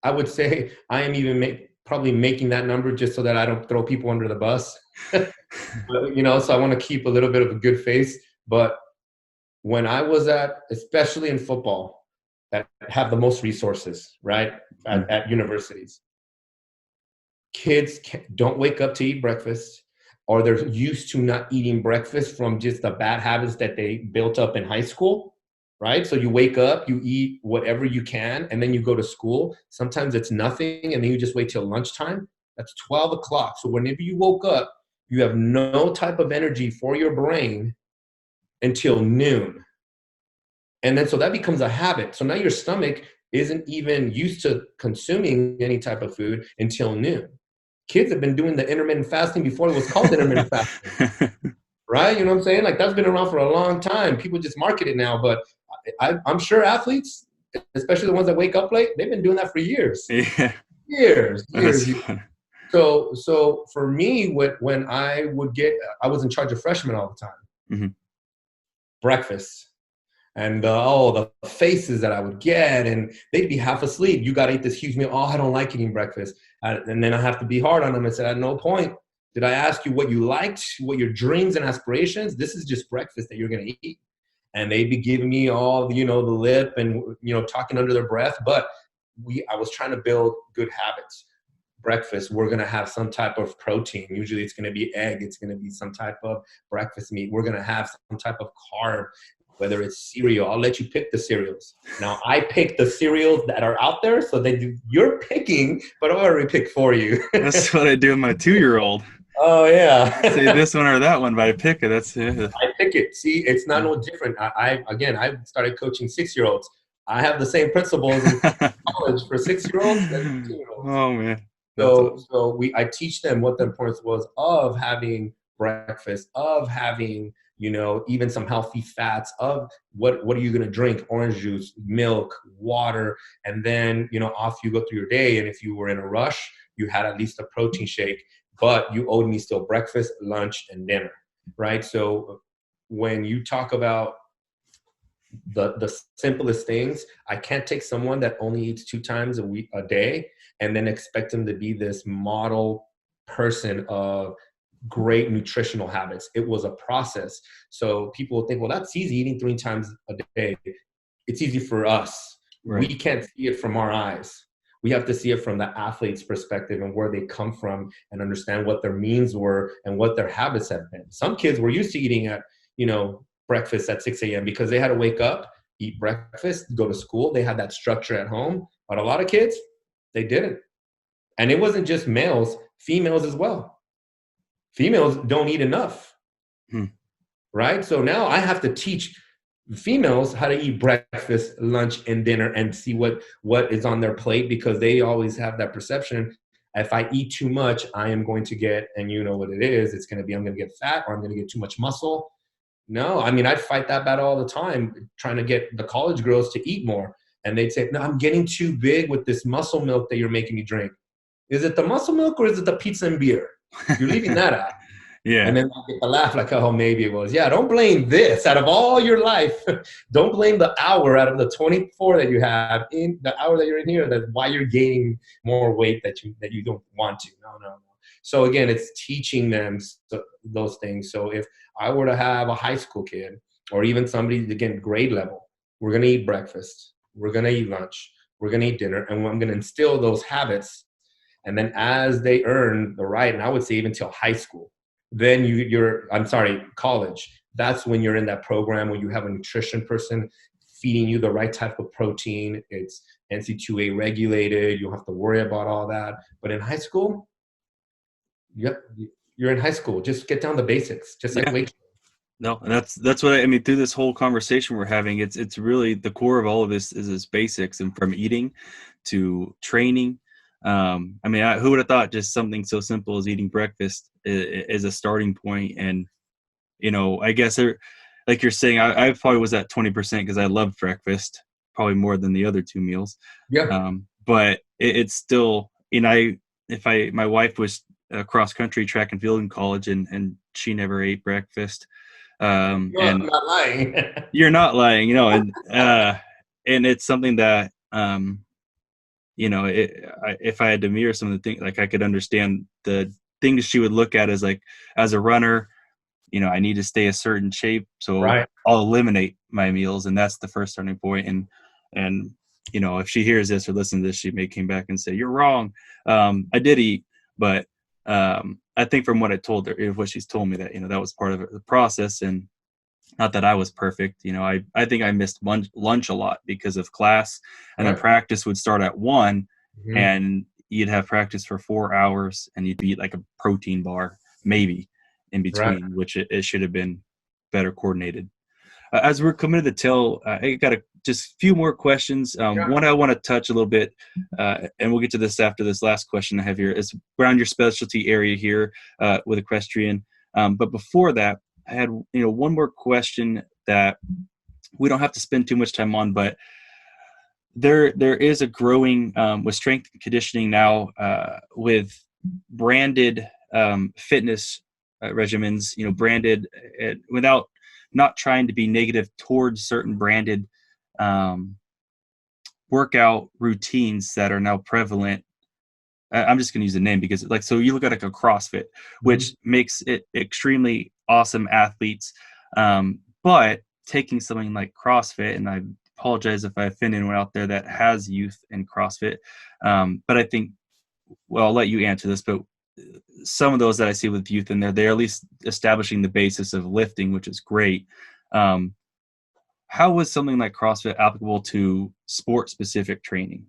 I would say I am even probably making that number just so that I don't throw people under the bus. But, so I want to keep a little bit of a good face. But when I was especially in football, that have the most resources, right, at universities, kids don't wake up to eat breakfast, or they're used to not eating breakfast from just the bad habits that they built up in high school, right? So you wake up, you eat whatever you can, and then you go to school. Sometimes it's nothing, and then you just wait till lunchtime. That's 12 o'clock. So whenever you woke up, you have no type of energy for your brain until noon. And then so that becomes a habit. So now your stomach isn't even used to consuming any type of food until noon. kids have been doing the intermittent fasting before it was called intermittent fasting, right? You know what I'm saying? Like that's been around for a long time. People just market it now, but I'm sure athletes, especially the ones that wake up late, they've been doing that for years, Yeah, years, that's years. funny. So for me, when I was in charge of freshmen all the time. Hmm. Breakfast. And the faces that I would get, and they'd be half asleep. You got to eat this huge meal. Oh, I don't like eating breakfast. And then I have to be hard on them and say, at no point did I ask you what you liked, what your dreams and aspirations. This is just breakfast that you're going to eat. And they'd be giving me all, the lip and, talking under their breath. But I was trying to build good habits. Breakfast, we're going to have some type of protein. Usually it's going to be egg. It's going to be some type of breakfast meat. We're going to have some type of carb, whether it's cereal. I'll let you pick the cereals. Now, I pick the cereals that are out there, so you're picking, but I already picked for you. That's what I do with my 2-year-old. Oh, Say yeah. this one or that one, but I pick it. That's it. I pick it. See, it's not no different. I started coaching 6-year-olds. I have the same principles in college for 6-year-olds and 15-year-olds. Oh man, that's awesome. I teach them what the importance was of having breakfast, of having, even some healthy fats, of what are you going to drink? Orange juice, milk, water, and then, off you go through your day. And if you were in a rush, you had at least a protein shake, but you owed me still breakfast, lunch, and dinner, right? So when you talk about the simplest things, I can't take someone that only eats 2 times a day and then expect them to be this model person of great nutritional habits. It was a process. So people will think, well, that's easy, eating 3 times a day. It's easy for us. We Right. can't see it from our eyes. We have to see it from the athlete's perspective and where they come from and understand what their means were and what their habits have been. Some kids were used to eating at, breakfast at 6 a.m. because they had to wake up, eat breakfast, go to school. They had that structure at home. But a lot of kids, they didn't. And it wasn't just males, females as well. Females don't eat enough, Hmm. right? So now I have to teach females how to eat breakfast, lunch, and dinner and see what is on their plate, because they always have that perception. If I eat too much, I am going to get, and you know what it is, it's going to be, I'm going to get fat or I'm going to get too much muscle. No, I mean, I'd fight that battle all the time, trying to get the college girls to eat more. And they'd say, no, I'm getting too big with this muscle milk that you're making me drink. Is it the muscle milk or is it the pizza and beer? You're leaving that out. Yeah. And then I get the laugh like, oh, maybe it was. Yeah, don't blame this out of all your life. Don't blame the hour out of the 24 that you have in the hour that you're in here. That's why you're gaining more weight that you don't want to. No. So again, it's teaching them those things. So if I were to have a high school kid or even somebody, again, grade level, we're going to eat breakfast. We're going to eat lunch. We're going to eat dinner. And I'm going to instill those habits. And then as they earn the right, and I would say even till high school, then college, that's when you're in that program where you have a nutrition person feeding you the right type of protein. It's NC2A regulated. You don't have to worry about all that. But in high school, you're in high school. Just get down the basics, just like Yeah. weight. No, and that's what I mean. Through this whole conversation we're having, it's really the core of all of this is this basics, and from eating to training. I mean, who would have thought just something so simple as eating breakfast is a starting point? And I guess like you're saying, I probably was at 20% because I loved breakfast probably more than the other 2 meals. Yeah. But it's still, my wife was cross country track and field in college, and she never ate breakfast. No, I'm And not lying. you're not lying, and it's something that, if I had to mirror some of the things, like I could understand the things she would look at as like, as a runner, I need to stay a certain shape. So Right. I'll eliminate my meals. And that's the first starting point. And, if she hears this or listens to this, she may come back and say, you're wrong. I did eat, but I think from what I told her, what she's told me, that, that was part of the process. And not that I was perfect. I think I missed lunch a lot because of class, and then Right. practice would start at 1, Mhm. and you'd have practice for 4 hours, and you'd eat like a protein bar, maybe in Right. between, which it should have been better coordinated. As we're coming to the tail, I got just a few more questions. One I want to touch a little bit, and we'll get to this after this last question I have here, is around your specialty area here with equestrian. But before that, I had one more question that we don't have to spend too much time on, but there is a growing with strength and conditioning now with branded fitness regimens, branded without not trying to be negative towards certain branded workout routines that are now prevalent. I'm just going to use the name because so you look at like a CrossFit, which makes it extremely awesome athletes. But taking something like CrossFit, and I apologize if I offend anyone out there that has youth in CrossFit. But I think, well, I'll let you answer this, but some of those that I see with youth in there, they're at least establishing the basis of lifting, which is great. How was something like CrossFit applicable to sport-specific training?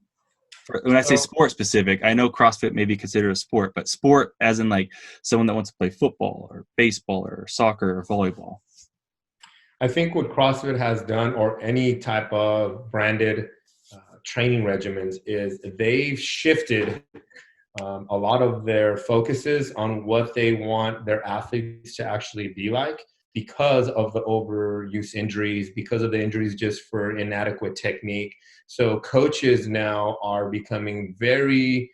When I say sport-specific, I know CrossFit may be considered a sport, but sport as in like someone that wants to play football or baseball or soccer or volleyball. I think what CrossFit has done, or any type of branded training regimens, is they've shifted a lot of their focuses on what they want their athletes to actually be like, because of the overuse injuries, because of the injuries just for inadequate technique. So coaches now are becoming very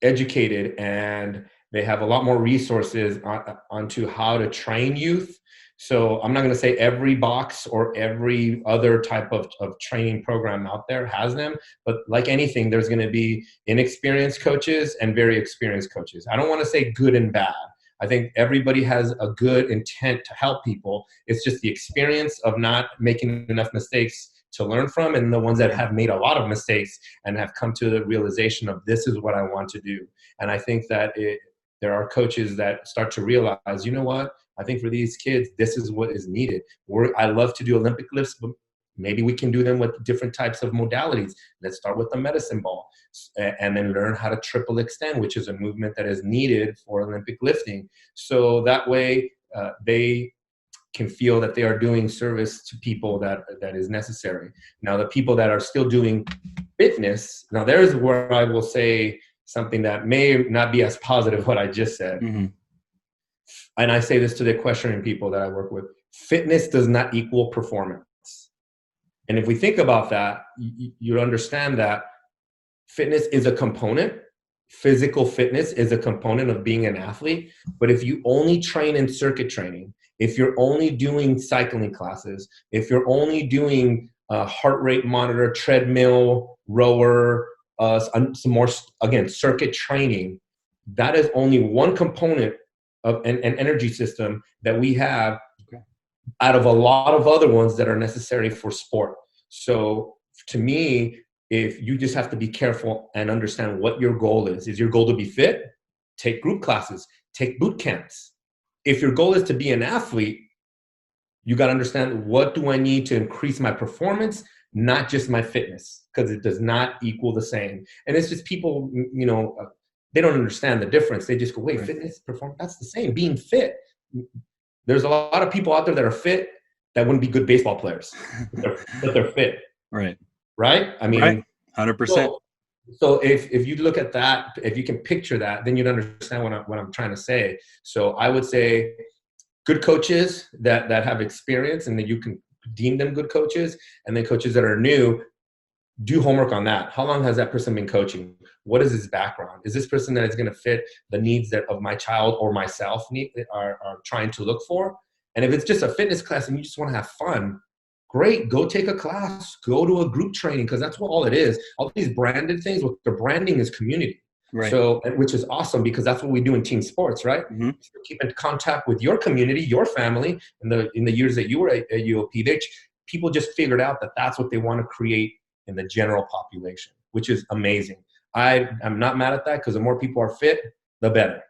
educated, and they have a lot more resources onto how to train youth. So I'm not going to say every box or every other type of training program out there has them, but like anything, there's going to be inexperienced coaches and very experienced coaches. I don't want to say good and bad. I think everybody has a good intent to help people. It's just the experience of not making enough mistakes to learn from, and the ones that have made a lot of mistakes and have come to the realization of, this is what I want to do. And I think that there are coaches that start to realize, you know what, I think for these kids, this is what is needed. I love to do Olympic lifts, but maybe we can do them with different types of modalities. Let's start with the medicine ball, and then learn how to triple extend, which is a movement that is needed for Olympic lifting. So that way they can feel that they are doing service to people that is necessary. Now, the people that are still doing fitness, now there's where I will say something that may not be as positive what I just said. Mm-hmm. And I say this to the equestrian people that I work with: fitness does not equal performance. And if we think about that, you understand that fitness is a component. Physical fitness is a component of being an athlete. But if you only train in circuit training, if you're only doing cycling classes, if you're only doing heart rate monitor, treadmill, rower, some more, again, circuit training, that is only one component of an energy system that we have out of a lot of other ones that are necessary for sport. So to me, if you just have to be careful and understand what your goal is your goal to be fit? Take group classes, take boot camps. If your goal is to be an athlete, you got to understand, what do I need to increase my performance, not just my fitness, because it does not equal the same. And it's just people, they don't understand the difference. They just go, wait, fitness, performance, that's the same. Being fit. There's a lot of people out there that are fit that wouldn't be good baseball players, but they're fit. Right. Right? I mean, right. 100%. So if you look at that, if you can picture that, then you'd understand what I'm trying to say. So I would say good coaches that have experience, and that you can deem them good coaches, and then coaches that are new, do homework on that. How long has that person been coaching? What is his background? Is this person that is going to fit the needs that of my child or myself are trying to look for? And if it's just a fitness class and you just want to have fun, great, go take a class, go to a group training, because that's what all it is. All these branded things, what the branding is community. Right. So, which is awesome, because that's what we do in team sports, right? Mm-hmm. So keep in contact with your community, your family. In the years that you were at UOP, people just figured out that that's what they want to create in the general population, which is amazing. I'm not mad at that, because the more people are fit, the better.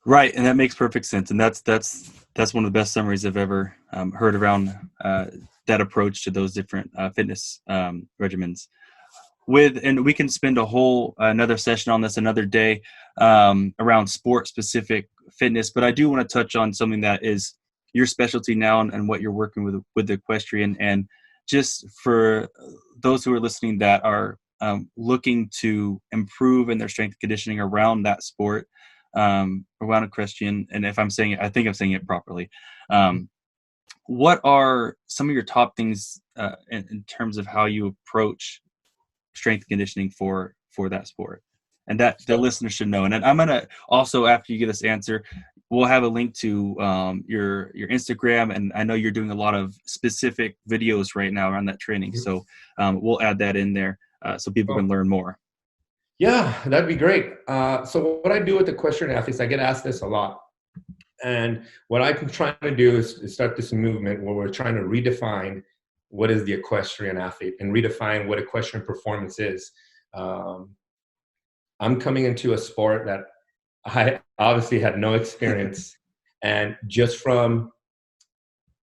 Right, and that makes perfect sense, and that's one of the best summaries I've ever heard around that approach to those different fitness regimens. And we can spend a whole another session on this another day around sport specific fitness, but I do want to touch on something that is your specialty now and what you're working with the equestrian. And just for those who are listening that are looking to improve in their strength and conditioning around that sport, around equestrian, and if I'm saying it, I think I'm saying it properly. What are some of your top things in terms of how you approach strength and conditioning for that sport, and that the listeners should know? And then I'm gonna also, after you get this answer, we'll have a link to your Instagram, and I know you're doing a lot of specific videos right now around that training, so we'll add that in there so people can learn more. Yeah, that'd be great. So what I do with equestrian athletes, I get asked this a lot. And what I'm trying to do is start this movement where we're trying to redefine what is the equestrian athlete and redefine what equestrian performance is. I'm coming into a sport that I obviously had no experience, and just from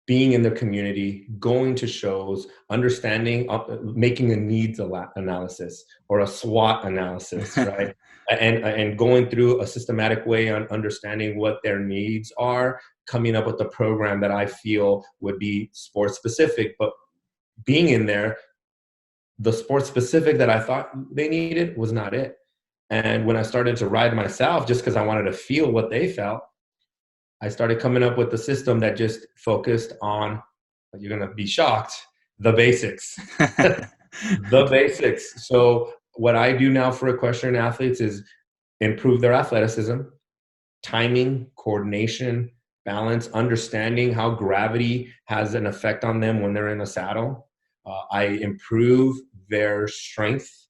being in the community, going to shows, understanding, making a needs analysis or a SWOT analysis, right? And going through a systematic way on understanding what their needs are, coming up with a program that I feel would be sport specific. But being in there, the sport specific that I thought they needed was not it. And when I started to ride myself, just because I wanted to feel what they felt, I started coming up with a system that just focused on, you're going to be shocked, the basics. The basics. So what I do now for equestrian athletes is improve their athleticism, timing, coordination, balance, understanding how gravity has an effect on them when they're in a saddle. I improve their strength,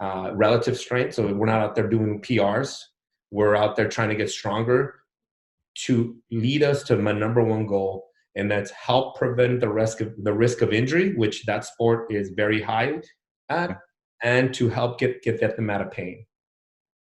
relative strength. So we're not out there doing PRs. We're out there trying to get stronger to lead us to my number one goal, and that's help prevent the risk of injury, which that sport is very high at, and to help get them out of pain.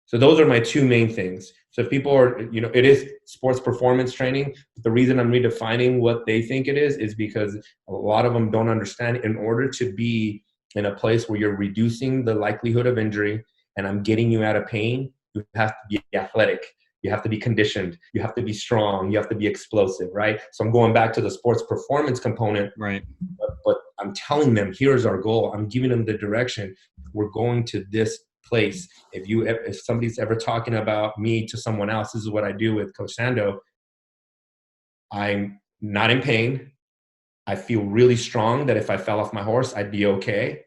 So those are my two main things. So if people are, it is sports performance training. But the reason I'm redefining what they think it is because a lot of them don't understand. In order to be in a place where you're reducing the likelihood of injury and I'm getting you out of pain, you have to be athletic. You have to be conditioned. You have to be strong. You have to be explosive, right? So I'm going back to the sports performance component. Right. But I'm telling them, here's our goal. I'm giving them the direction. We're going to this place. If somebody's ever talking about me to someone else, this is what I do with Coach Sando. I'm not in pain. I feel really strong that if I fell off my horse, I'd be okay.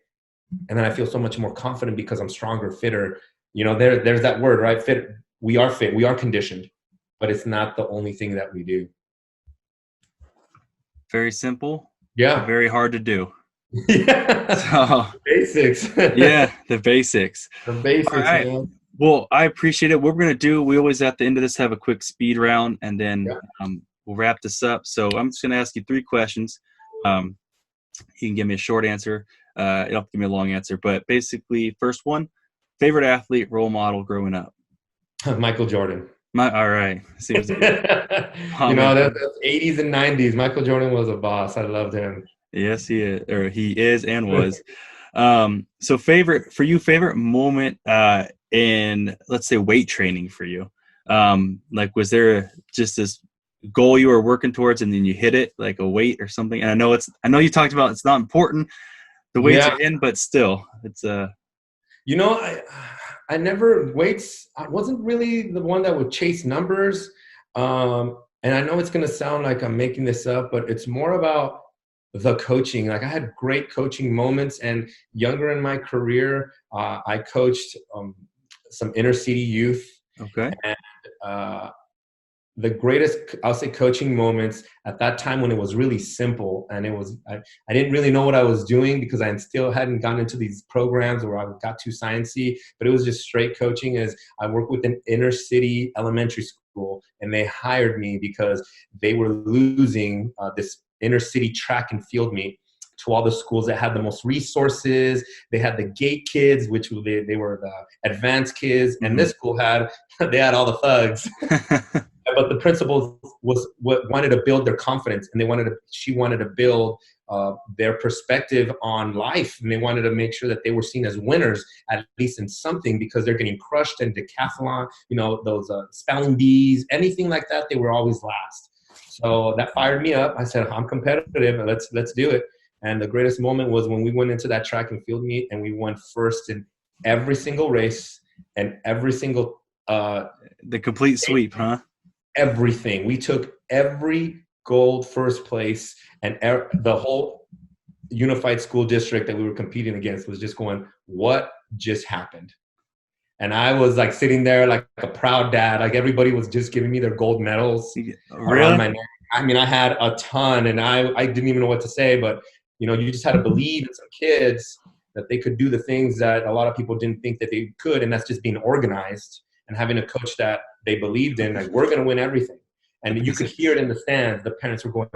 And then I feel so much more confident because I'm stronger, fitter. There's that word, right? Fit. We are fit. We are conditioned. But it's not the only thing that we do. Very simple. Yeah. Very hard to do. Yeah. So, basics. Yeah, the basics. The basics, all right, man. Well, I appreciate it. What we're going to do, we always at the end of this have a quick speed round, and then we'll wrap this up. So I'm just going to ask you 3 questions. You can give me a short answer. You don't have to give me a long answer. But basically, first one, favorite athlete, role model growing up? Michael Jordan. All right. Seems that's 80s and 90s. Michael Jordan was a boss. I loved him. Yes, he is and was. So favorite moment in, let's say, weight training for you? Like, was there just this goal you were working towards and then you hit it, like a weight or something? And I know you talked about it's not important, the weights are in, but still, it's I never weights. I wasn't really the one that would chase numbers. And I know it's going to sound like I'm making this up, but it's more about the coaching. Like, I had great coaching moments, and younger in my career, I coached some inner city youth. Okay. And the greatest, I'll say, coaching moments at that time when it was really simple, and I didn't really know what I was doing because I still hadn't gotten into these programs where I got too sciencey, but it was just straight coaching. As I worked with an inner city elementary school, and they hired me because they were losing this inner city track and field meet to all the schools that had the most resources. They had the gate kids, which they were the advanced kids, and this school they had all the thugs. But the principal wanted to build their confidence, and she wanted to build their perspective on life, and they wanted to make sure that they were seen as winners, at least in something, because they're getting crushed in decathlon, those spelling bees, anything like that, they were always last. So that fired me up. I said, I'm competitive, and let's do it. And the greatest moment was when we went into that track and field meet, and we won first in every single race and every single the complete sweep, huh? Everything. We took every gold first place, and the whole unified school district that we were competing against was just going, what just happened? And I was like sitting there like a proud dad. Like everybody was just giving me their gold medals around my neck. I mean, I had a ton, and I didn't even know what to say, but you just had to believe in some kids that they could do the things that a lot of people didn't think that they could. And that's just being organized and having a coach that they believed in, like, we're going to win everything. And you could hear it in the stands. The parents were going,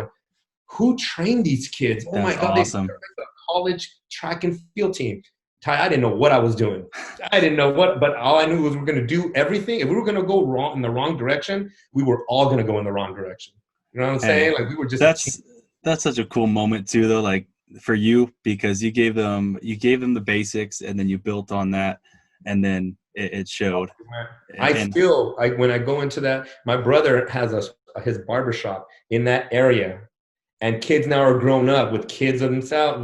who trained these kids? Oh my God, awesome. They're like a college track and field team. Ty, I didn't know what I was doing. I didn't know what, but all I knew was we're going to do everything. If we were going to go wrong in the wrong direction, we were all going to go in the wrong direction. You know what I'm saying? Like, we were just. That's such a cool moment too, though. Like for you, because you gave them the basics, and then you built on that, and then it showed. Feel like when I go into that, my brother has his barbershop in that area, and kids now are grown up with kids themselves,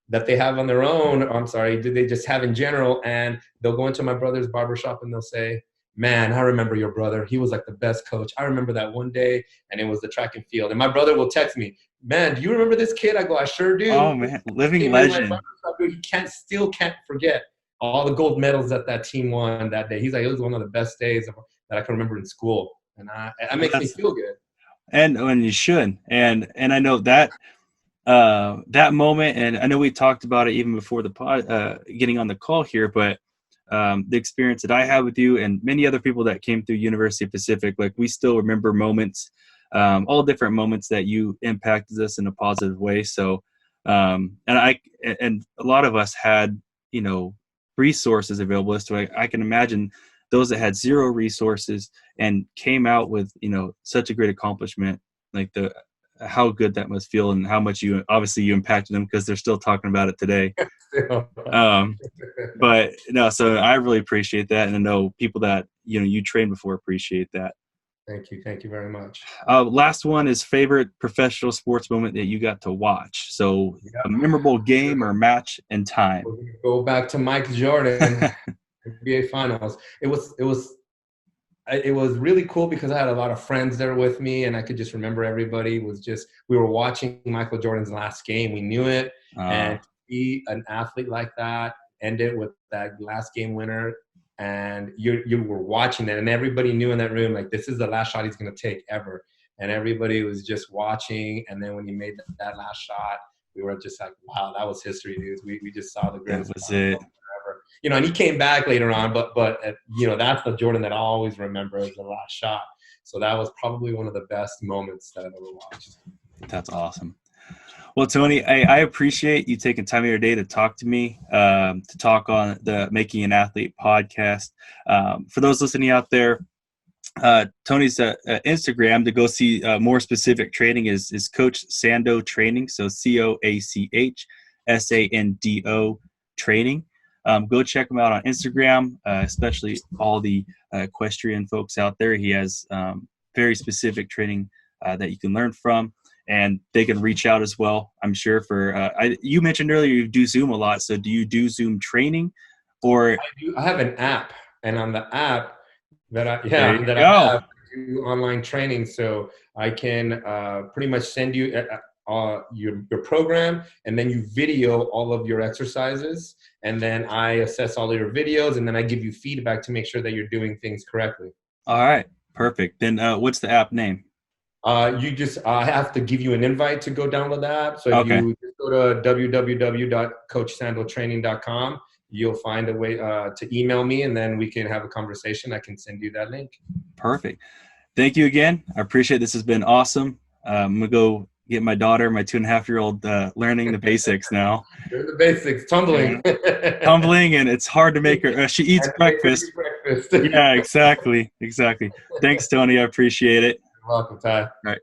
that they have on their own. I'm sorry, they just have in general, and they'll go into my brother's barbershop and they'll say, man, I remember your brother. He was like the best coach. I remember that one day, and it was the track and field. And my brother will text me, man, do you remember this kid? I go, I sure do. Oh, man, living legend. He still can't forget all the gold medals that team won that day. He's like, it was one of the best days that I can remember in school. And that makes me feel good. And when you should. And I know that that moment, and I know we talked about it even before the pod, getting on the call here, but the experience that I had with you and many other people that came through University of Pacific, like we still remember moments, all different moments that you impacted us in a positive way. So, and a lot of us had, resources available. So I can imagine those that had zero resources and came out with, such a great accomplishment, like how good that must feel, and how much you impacted them, because they're still talking about it today. But no, so I really appreciate that, and I know people that you trained before appreciate that. Thank you very much. Last one is favorite professional sports moment that you got to watch. So a memorable game or match and time. We're gonna go back to Michael Jordan, NBA Finals. It was really cool because I had a lot of friends there with me, and I could just remember everybody. It was just, we were watching Michael Jordan's last game. We knew it, and to be an athlete like that, end it with that last game winner, and you were watching that, and everybody knew in that room, like, this is the last shot he's going to take ever, and everybody was just watching. And then when he made that last shot, we were just like, wow, that was history, dude. We just saw the greatest. That was it. And he came back later on, but that's the Jordan that I always remember as the last shot. So that was probably one of the best moments that I've ever watched. That's awesome. Well, Tony, I appreciate you taking time of your day to talk to me, to talk on the Making an Athlete podcast. For those listening out there, Tony's Instagram to go see more specific training is Coach Sando Training. So CoachSando Training. Go check him out on Instagram, especially all the equestrian folks out there. He has very specific training that you can learn from, and they can reach out as well, I'm sure. You mentioned earlier you do Zoom a lot. So do you do Zoom training? Or I have an app, and on the app I do online training. So I can pretty much send you your program, and then you video all of your exercises, and then I assess all of your videos, and then I give you feedback to make sure that you're doing things correctly. All right, perfect. Then what's the app name? You just I have to give you an invite to go download the app. So if you just go to www.coachsandotraining.com, you'll find a way to email me, and then we can have a conversation. I can send you that link. Perfect. Thank you again. I appreciate it. This has been awesome. I'm going to go get my daughter, my 2.5-year-old, learning the basics now. The basics, tumbling. Tumbling, and it's hard to make her. She eats breakfast. Yeah, exactly. Thanks, Tony. I appreciate it. You're welcome, Ty. All right.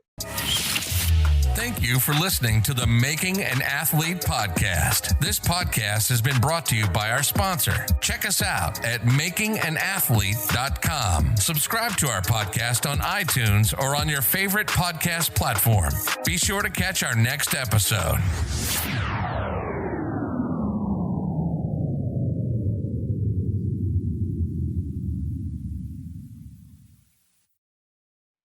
Thank you for listening to the Making an Athlete podcast. This podcast has been brought to you by our sponsor. Check us out at makinganathlete.com. Subscribe to our podcast on iTunes or on your favorite podcast platform. Be sure to catch our next episode.